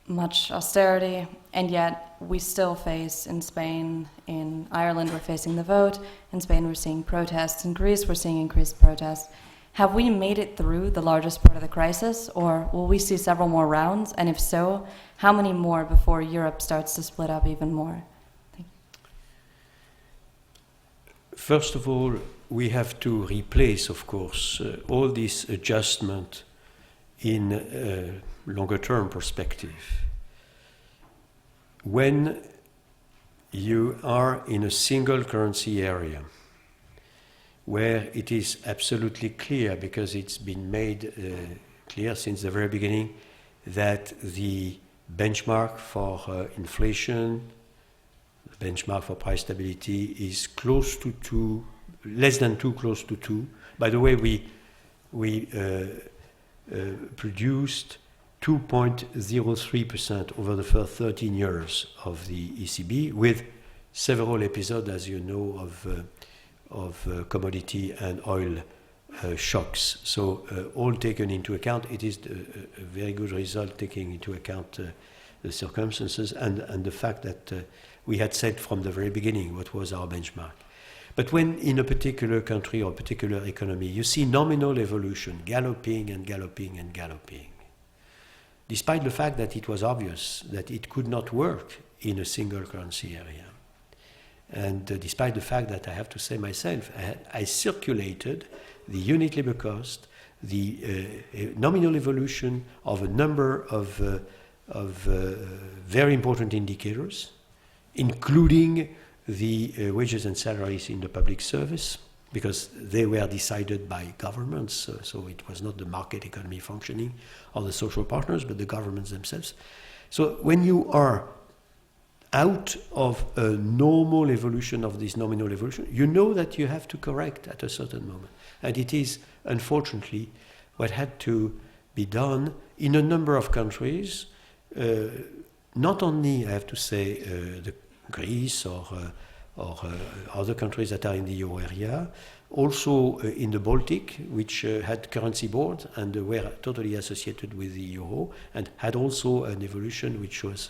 much austerity, and yet we still face in Spain, in Ireland we're facing the vote, in Spain we're seeing protests, in Greece we're seeing increased protests. Have we made it through the largest part of the crisis, or will we see several more rounds? And if so, how many more before Europe starts to split up even more? Thank you. First of all, we have to replace, of course, all this adjustment in a longer-term perspective. When you are in a single currency area, where it is absolutely clear, because it's been made clear since the very beginning, that the benchmark for inflation, the benchmark for price stability is close to 2, less than 2, close to 2. By the way, we produced 2.03% over the first 13 years of the ECB, with several episodes, as you know, of commodity and oil shocks. So all taken into account, it is a very good result, taking into account the circumstances and the fact that we had said from the very beginning what was our benchmark. But when in a particular country or a particular economy you see nominal evolution galloping and galloping and galloping, despite the fact that it was obvious that it could not work in a single currency area, and despite the fact that I have to say myself, I circulated the unit labor cost, the nominal evolution of a number of very important indicators, including the wages and salaries in the public service, because they were decided by governments, so it was not the market economy functioning or the social partners, but the governments themselves. So when you are out of a normal evolution of this nominal evolution, you know that you have to correct at a certain moment. And it is, unfortunately, what had to be done in a number of countries, not only, I have to say, the Greece or or other countries that are in the euro area. Also in the Baltic, which had currency boards and were totally associated with the euro, and had also an evolution which was,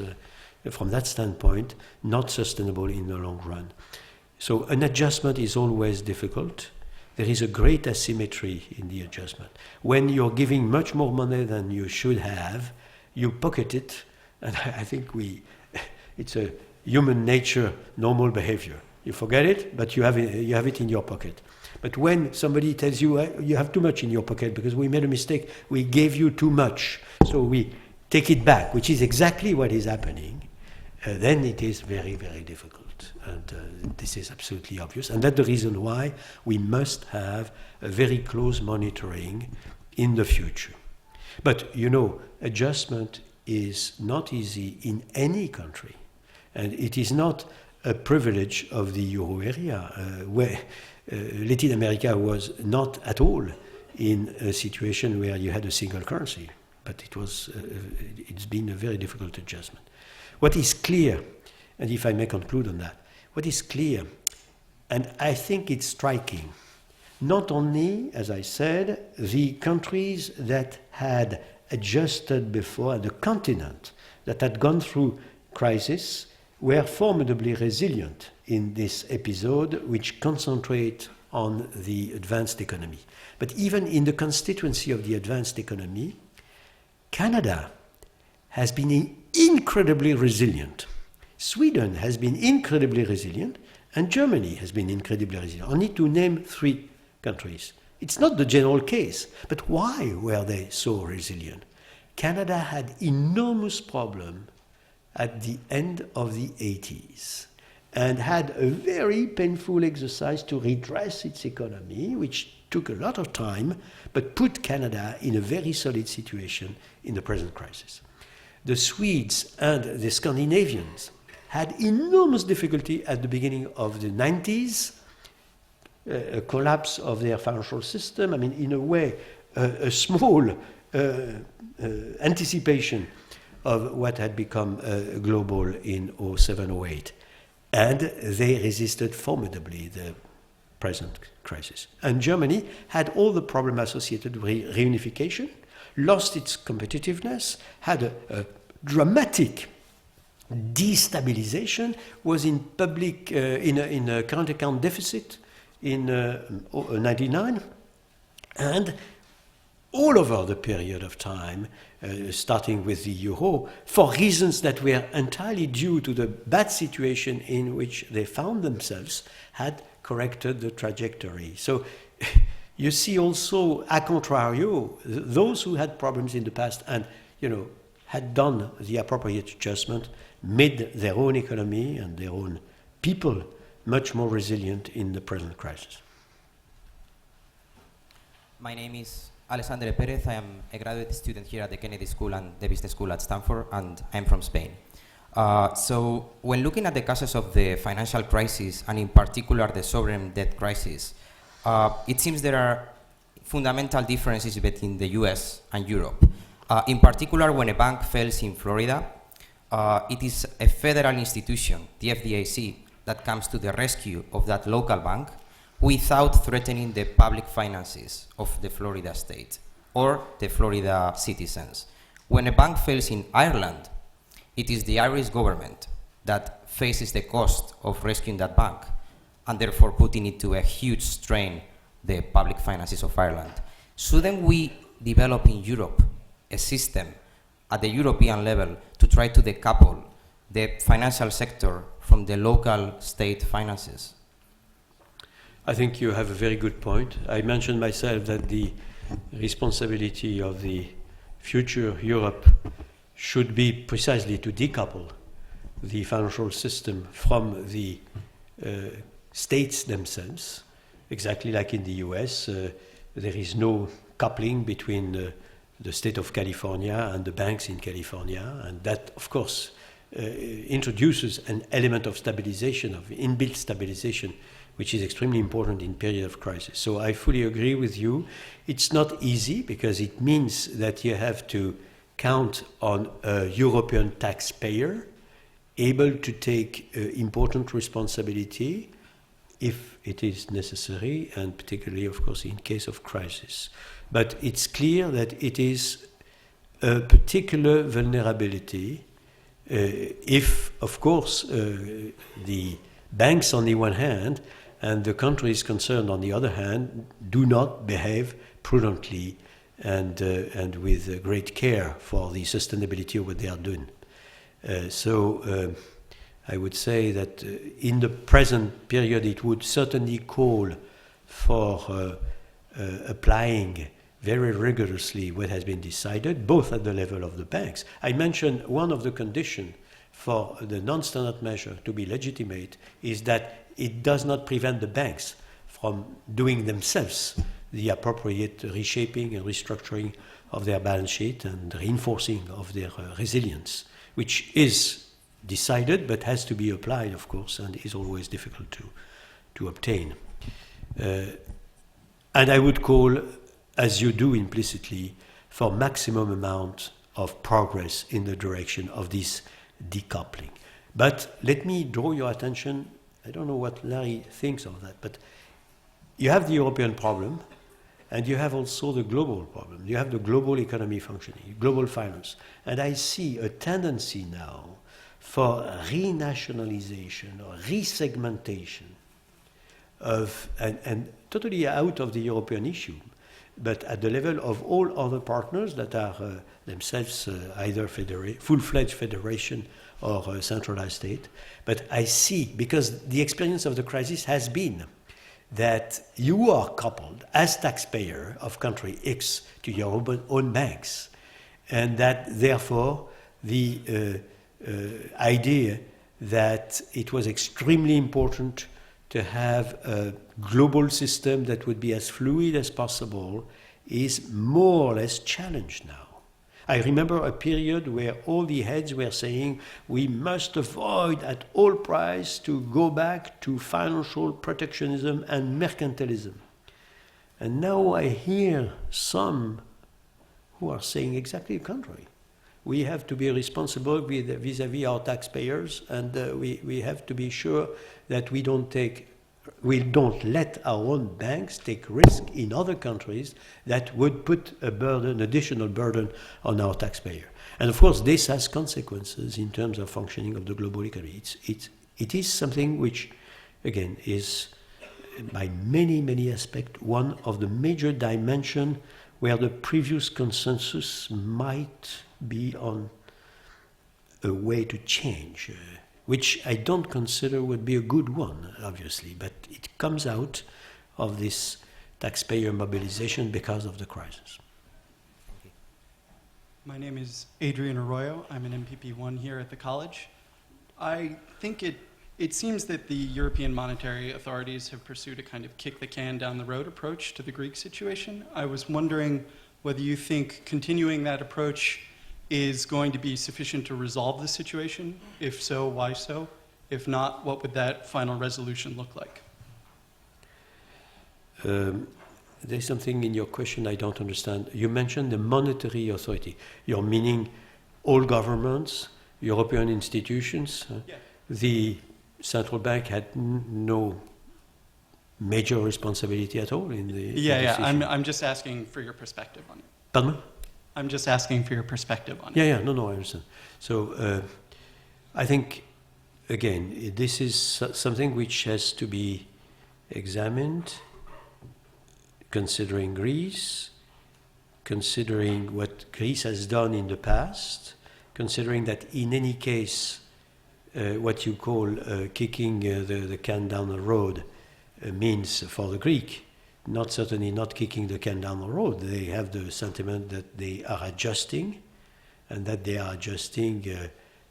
from that standpoint, not sustainable in the long run. So an adjustment is always difficult. There is a great asymmetry in the adjustment. When you're giving much more money than you should have, you pocket it, and I think it's a human nature, normal behavior. You forget it, but you have it in your pocket. But when somebody tells you, you have too much in your pocket because we made a mistake, we gave you too much, so we take it back, which is exactly what is happening, then it is very, very difficult. And this is absolutely obvious. And that's the reason why we must have a very close monitoring in the future. But, you know, adjustment is not easy in any country. And it is not a privilege of the euro area, where Latin America was not at all in a situation where you had a single currency, but it's been a very difficult adjustment. What is clear, and if I may conclude on that, what is clear, and I think it's striking, not only, as I said, the countries that had adjusted before, the continent that had gone through crisis, were formidably resilient in this episode, which concentrate on the advanced economy. But even in the constituency of the advanced economy, Canada has been incredibly resilient. Sweden has been incredibly resilient, and Germany has been incredibly resilient. Only to name 3 countries. It's not the general case, but why were they so resilient? Canada had enormous problems at the end of the 80s and had a very painful exercise to redress its economy, which took a lot of time, but put Canada in a very solid situation in the present crisis. The Swedes and the Scandinavians had enormous difficulty at the beginning of the 90s, a collapse of their financial system. I mean, in a way, a small anticipation of what had become global in 07-08. And they resisted formidably the present crisis. And Germany had all the problem associated with reunification, lost its competitiveness, had a dramatic destabilization, was in public, in a current account deficit in 99, and all over the period of time, starting with the euro, for reasons that were entirely due to the bad situation in which they found themselves, had corrected the trajectory. So you see also, a contrario, those who had problems in the past and, had done the appropriate adjustment, made their own economy and their own people much more resilient in the present crisis. My name is Alexandre Pires. I am a graduate student here at the Kennedy School and the Business School at Stanford, and I'm from Spain. So when looking at the causes of the financial crisis, and in particular the sovereign debt crisis, it seems there are fundamental differences between the US and Europe. In particular, when a bank fails in Florida, it is a federal institution, the FDIC, that comes to the rescue of that local bank without threatening the public finances of the Florida state or the Florida citizens. When a bank fails in Ireland, it is the Irish government that faces the cost of rescuing that bank and therefore putting it to a huge strain the public finances of Ireland. Shouldn't we develop in Europe a system at the European level to try to decouple the financial sector from the local state finances? I think you have a very good point. I mentioned myself that the responsibility of the future Europe should be precisely to decouple the financial system from the states themselves. Exactly like in the US, there is no coupling between the state of California and the banks in California, and that, of course, introduces an element of stabilization, of inbuilt stabilization, which is extremely important in period of crisis. So I fully agree with you. It's not easy because it means that you have to count on a European taxpayer able to take important responsibility if it is necessary, and particularly, of course, in case of crisis. But it's clear that it is a particular vulnerability if, of course, the banks on the one hand and the countries concerned on the other hand do not behave prudently and with great care for the sustainability of what they are doing. So I would say that in the present period it would certainly call for applying very rigorously what has been decided, both at the level of the banks. I mentioned one of the conditions for the non-standard measure to be legitimate is that it does not prevent the banks from doing themselves the appropriate reshaping and restructuring of their balance sheet and reinforcing of their resilience, which is decided but has to be applied, of course, and is always difficult to obtain. And I would call, as you do implicitly, for maximum amount of progress in the direction of this decoupling. But let me draw your attention, I don't know what Larry thinks of that, but you have the European problem, and you have also the global problem. You have the global economy functioning, global finance. And I see a tendency now for renationalization or resegmentation of, and totally out of the European issue, but at the level of all other partners that are themselves either full-fledged federation or centralized state. But I see, because the experience of the crisis has been that you are coupled as taxpayer of country X to your own banks, and that therefore the idea that it was extremely important to have a global system that would be as fluid as possible is more or less challenged now. I remember a period where all the heads were saying we must avoid at all price to go back to financial protectionism and mercantilism. And now I hear some who are saying exactly the contrary. We have to be responsible vis-à-vis our taxpayers, and we have to be sure that we don't let our own banks take risk in other countries that would put an additional burden on our taxpayer. And of course, this has consequences in terms of functioning of the global economy. It is something which, again, is by many aspects one of the major dimensions where the previous consensus might be on a way to change, which I don't consider would be a good one, obviously, but it comes out of this taxpayer mobilization because of the crisis. My name is Adrian Arroyo. I'm an MPP1 here at the college. I think it seems that the European monetary authorities have pursued a kind of kick the can down the road approach to the Greek situation. I was wondering whether you think continuing that approach is going to be sufficient to resolve the situation? If so, why so? If not, what would that final resolution look like? There's something in your question I don't understand. You mentioned the monetary authority. You're meaning all governments, European institutions? Yeah. The central bank had no major responsibility at all in the decision. I'm just asking for your perspective on it. Pardon? I'm just asking for your perspective on it. No, I understand. So I think, again, this is something which has to be examined, considering Greece, considering what Greece has done in the past, considering that in any case, what you call kicking the can down the road means for the Greek, certainly not kicking the can down the road. They have the sentiment that they are adjusting, and that they are adjusting,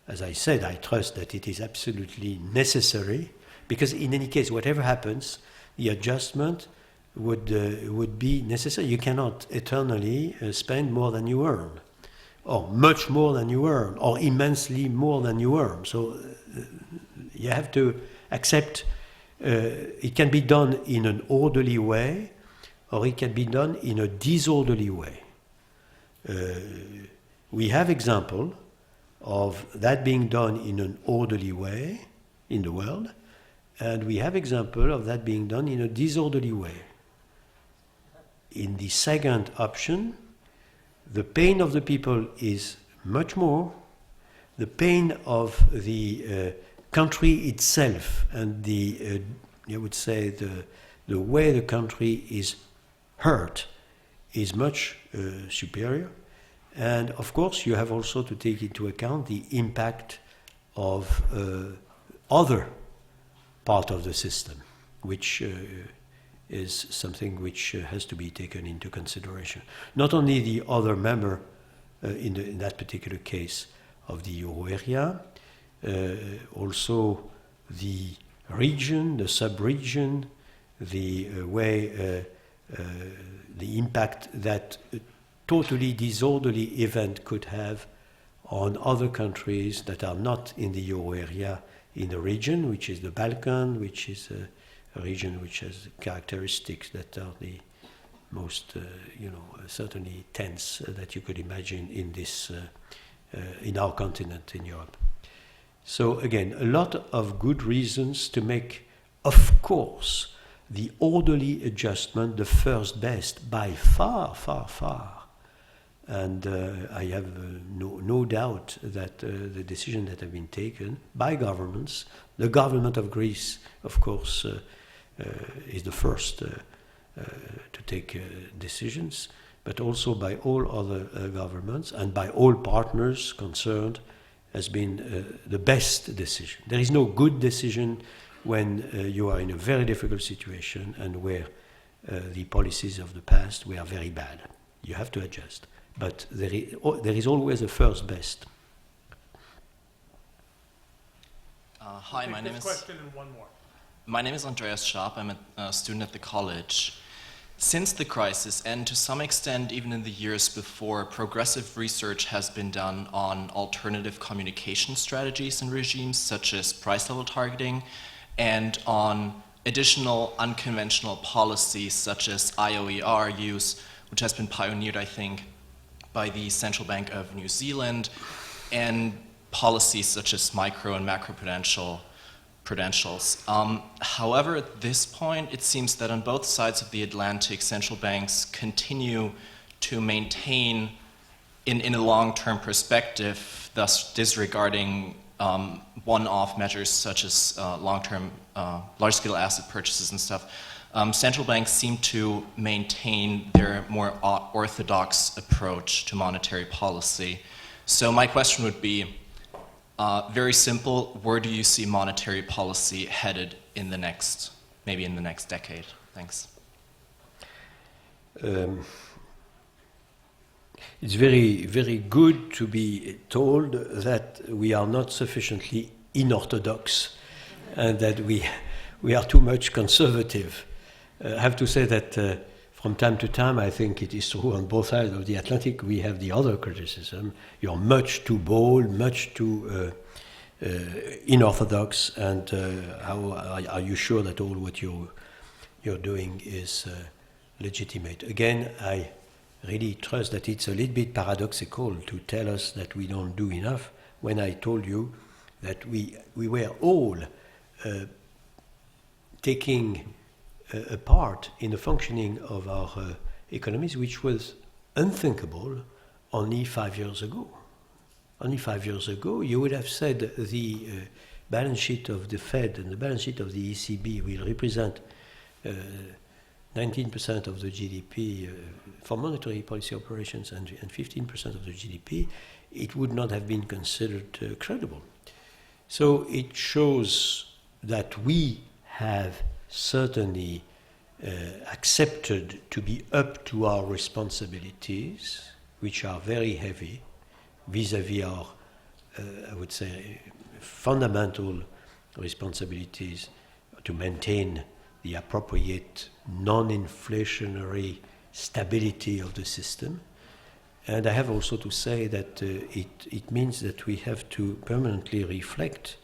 as I said, I trust that it is absolutely necessary, because in any case, whatever happens, the adjustment would be necessary. You cannot eternally spend more than you earn, or much more than you earn, or immensely more than you earn. So you have to accept it can be done in an orderly way, or it can be done in a disorderly way. We have example of that being done in an orderly way in the world, and we have example of that being done in a disorderly way. In the second option, the pain of the people is much more. The pain of the country itself and the, I would say, the way the country is hurt is much superior. And of course, you have also to take into account the impact of other part of the system, which is something which has to be taken into consideration. Not only the other member in that particular case of the euro area, also the region, the sub-region, the way, the impact that a totally disorderly event could have on other countries that are not in the euro area in the region, which is the Balkan, which is a region which has characteristics that are the most, certainly tense that you could imagine in this, in our continent, in Europe. So again, a lot of good reasons to make, of course, the orderly adjustment the first best by far, far, far. And I have no doubt that the decision that have been taken by governments, the government of Greece, of course, is the first to take decisions, but also by all other governments and by all partners concerned, has been the best decision. There is no good decision when you are in a very difficult situation and where the policies of the past were very bad. You have to adjust. But there is always a first best. Hi, my name is... question and one more. My name is Andreas Schaap. I'm a student at the college. Since the crisis, and to some extent even in the years before, progressive research has been done on alternative communication strategies and regimes, such as price level targeting, and on additional unconventional policies, such as IOER use, which has been pioneered, I think, by the Central Bank of New Zealand, and policies such as micro and macroprudentials. However, at this point, it seems that on both sides of the Atlantic, central banks continue to maintain, in a long-term perspective, thus disregarding one-off measures such as long-term, large-scale asset purchases and stuff. Central banks seem to maintain their more orthodox approach to monetary policy. So my question would be, very simple, where do you see monetary policy headed in the next, maybe in the next decade? Thanks. It's very, very good to be told that we are not sufficiently unorthodox and that we are too much conservative. I have to say that from time to time, I think it is true on both sides of the Atlantic, we have the other criticism. You're much too bold, much too unorthodox, and how are you sure that all what you're doing is legitimate? Again, I really trust that it's a little bit paradoxical to tell us that we don't do enough when I told you that we were all taking a part in the functioning of our economies, which was unthinkable only 5 years ago. Only 5 years ago, you would have said the balance sheet of the Fed and the balance sheet of the ECB will represent 19% of the GDP for monetary policy operations and 15% of the GDP, it would not have been considered credible. So it shows that we have certainly accepted to be up to our responsibilities, which are very heavy, vis-à-vis our, I would say, fundamental responsibilities to maintain the appropriate non-inflationary stability of the system. And I have also to say that it means that we have to permanently reflect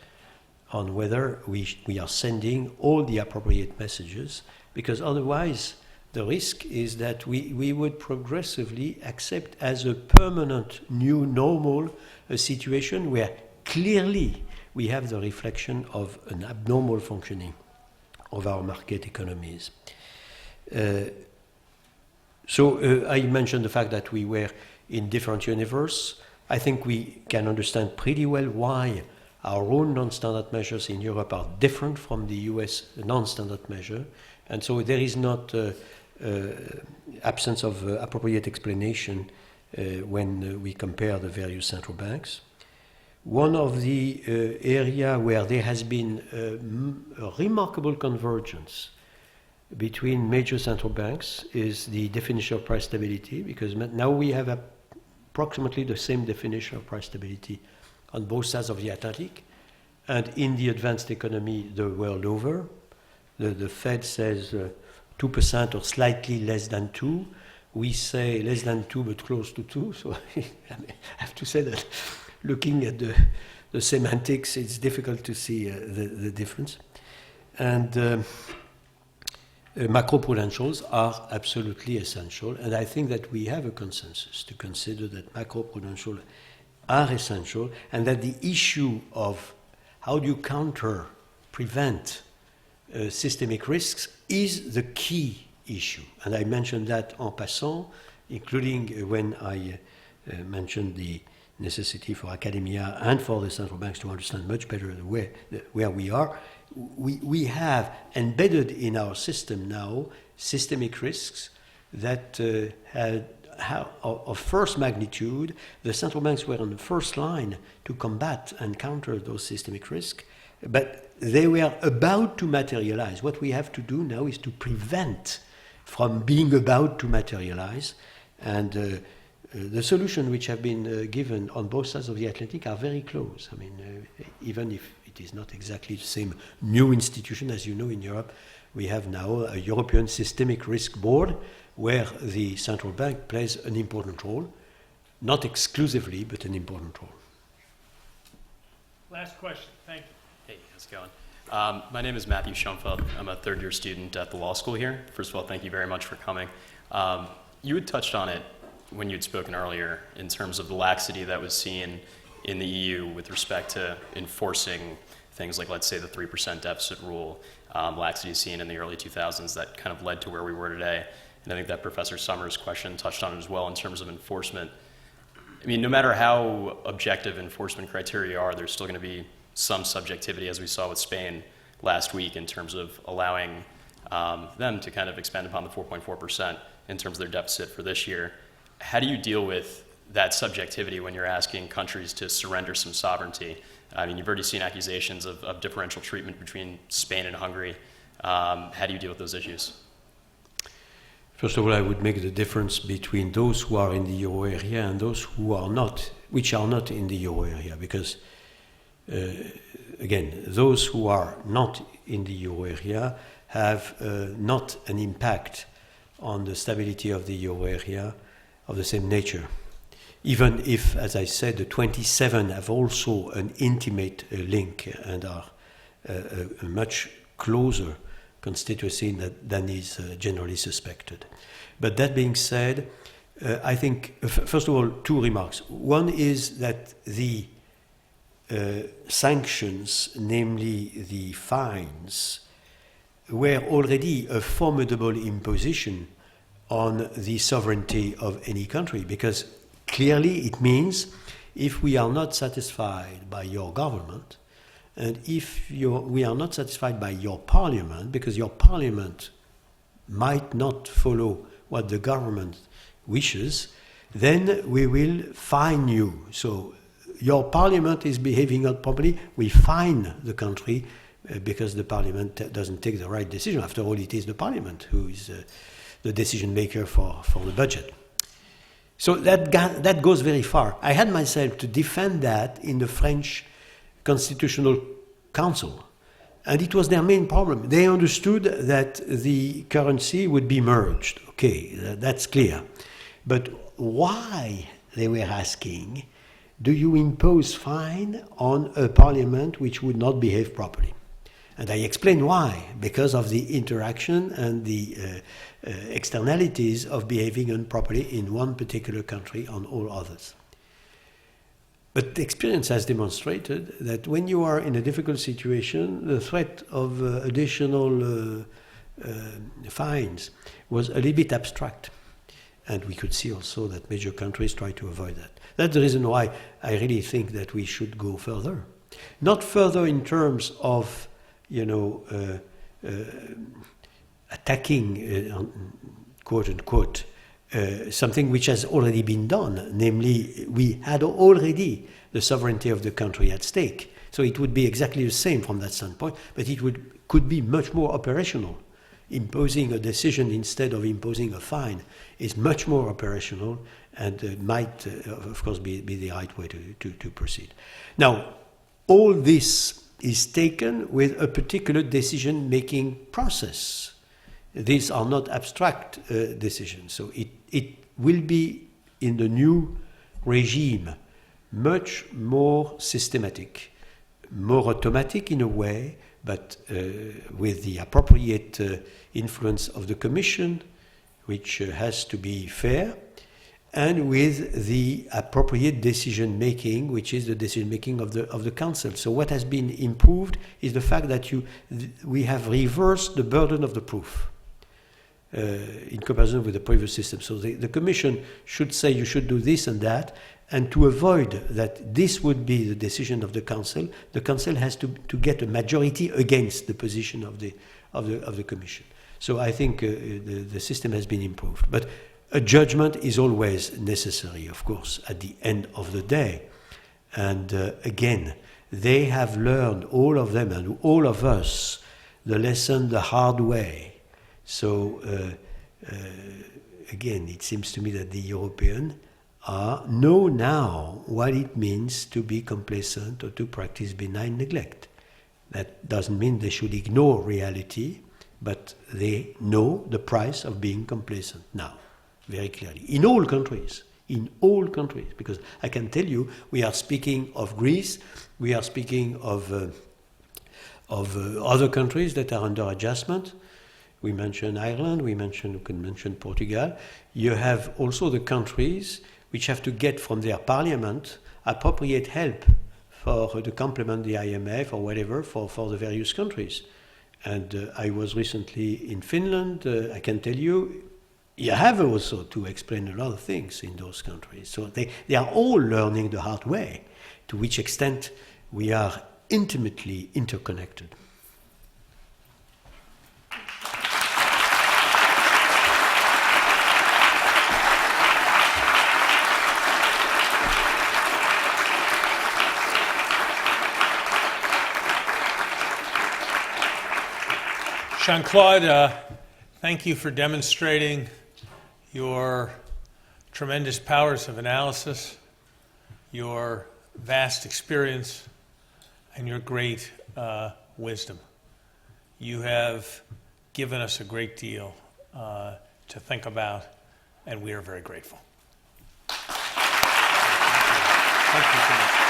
on whether we are sending all the appropriate messages, because otherwise The risk is that we would progressively accept as a permanent new normal a situation where clearly we have the reflection of an abnormal functioning of our market economies. So I mentioned the fact that we were in different universe. I think we can understand pretty well why our own non-standard measures in Europe are different from the US non-standard measure. And so there is not absence of appropriate explanation when we compare the various central banks. One of the area where there has been a remarkable convergence between major central banks is the definition of price stability, because now we have approximately the same definition of price stability on both sides of the Atlantic and in the advanced economy the world over. The Fed says 2% or slightly less than 2. We say less than 2 but close to 2. So I have to say that looking at the semantics, it's difficult to see the difference. And macroprudentials are absolutely essential, and I think that we have a consensus to consider that macroprudential are essential, and that the issue of how do you prevent systemic risks is the key issue. And I mentioned that en passant, including when I mentioned the necessity for academia and for the central banks to understand much better where we are. We have embedded in our system now systemic risks that have of first magnitude. The central banks were on the first line to combat and counter those systemic risks, but they were about to materialize. What we have to do now is to prevent from being about to materialize, and the solutions which have been given on both sides of the Atlantic are very close. I mean, even if it is not exactly the same new institution, as you know, in Europe, we have now a European Systemic Risk Board where the central bank plays an important role, not exclusively, but an important role. Last question. Thank you. Hey, how's it going? My name is Matthew Schoenfeld. I'm a third-year student at the law school here. First of all, thank you very much for coming. You had touched on it when you'd spoken earlier in terms of the laxity that was seen in the EU with respect to enforcing things like, let's say, the 3% deficit rule, laxity seen in the early 2000s that kind of led to where we were today. And I think that Professor Summers' question touched on it as well in terms of enforcement. I mean, no matter how objective enforcement criteria are, there's still going to be some subjectivity, as we saw with Spain last week, in terms of allowing them to kind of expand upon the 4.4% in terms of their deficit for this year. How do you deal with that subjectivity when you're asking countries to surrender some sovereignty? I mean, you've already seen accusations of differential treatment between Spain and Hungary. How do you deal with those issues? First of all, I would make the difference between those who are in the euro area and those who are not, which are not in the euro area, because again, those who are not in the euro area have not an impact on the stability of the euro area of the same nature. Even if, as I said, the 27 have also an intimate link and are a much closer constituency than is generally suspected. But that being said, I think, first of all, two remarks. One is that the sanctions, namely the fines, were already a formidable imposition on the sovereignty of any country, because clearly it means if we are not satisfied by your government, and if we are not satisfied by your parliament, because your parliament might not follow what the government wishes, then we will fine you. So your parliament is behaving not properly, we fine the country because the parliament doesn't take the right decision. After all, it is the parliament who is the decision maker for the budget. So that goes very far. I had myself to defend that in the French Constitutional Council, and it was their main problem. They understood that the currency would be merged. Okay, that's clear. But why, they were asking, do you impose fine on a parliament which would not behave properly? And I explain why, because of the interaction and the externalities of behaving improperly in one particular country on all others. But the experience has demonstrated that when you are in a difficult situation, the threat of additional fines was a little bit abstract. And we could see also that major countries try to avoid that. That's the reason why I really think that we should go further. Not further in terms of, attacking, quote unquote, something which has already been done, namely we had already the sovereignty of the country at stake. So it would be exactly the same from that standpoint, but it could be much more operational. Imposing a decision instead of imposing a fine is much more operational and might, of course, be the right way to proceed. Now, all this is taken with a particular decision-making process. These are not abstract decisions. So it will be, in the new regime, much more systematic, more automatic in a way, but with the appropriate influence of the Commission, which has to be fair, and with the appropriate decision-making, which is the decision-making of the Council. So what has been improved is the fact that we have reversed the burden of the proof in comparison with the previous system. So the Commission should say you should do this and that, and to avoid that this would be the decision of the Council has to get a majority against the position of the Commission. So I think the system has been improved. But a judgment is always necessary, of course, at the end of the day. And again, they have learned, all of them and all of us, the lesson the hard way. So again, it seems to me that the Europeans know now what it means to be complacent or to practice benign neglect. That doesn't mean they should ignore reality, but they know the price of being complacent now, very clearly, in all countries, because I can tell you, we are speaking of Greece, we are speaking of other countries that are under adjustment. We mentioned Ireland, we can mention Portugal. You have also the countries which have to get from their parliament appropriate help to complement the IMF or whatever for the various countries. And I was recently in Finland. I can tell you, you have also to explain a lot of things in those countries. So they are all learning the hard way, to which extent we are intimately interconnected. Jean-Claude, thank you for demonstrating your tremendous powers of analysis, your vast experience, and your great wisdom. You have given us a great deal to think about, and we are very grateful. Thank you so much.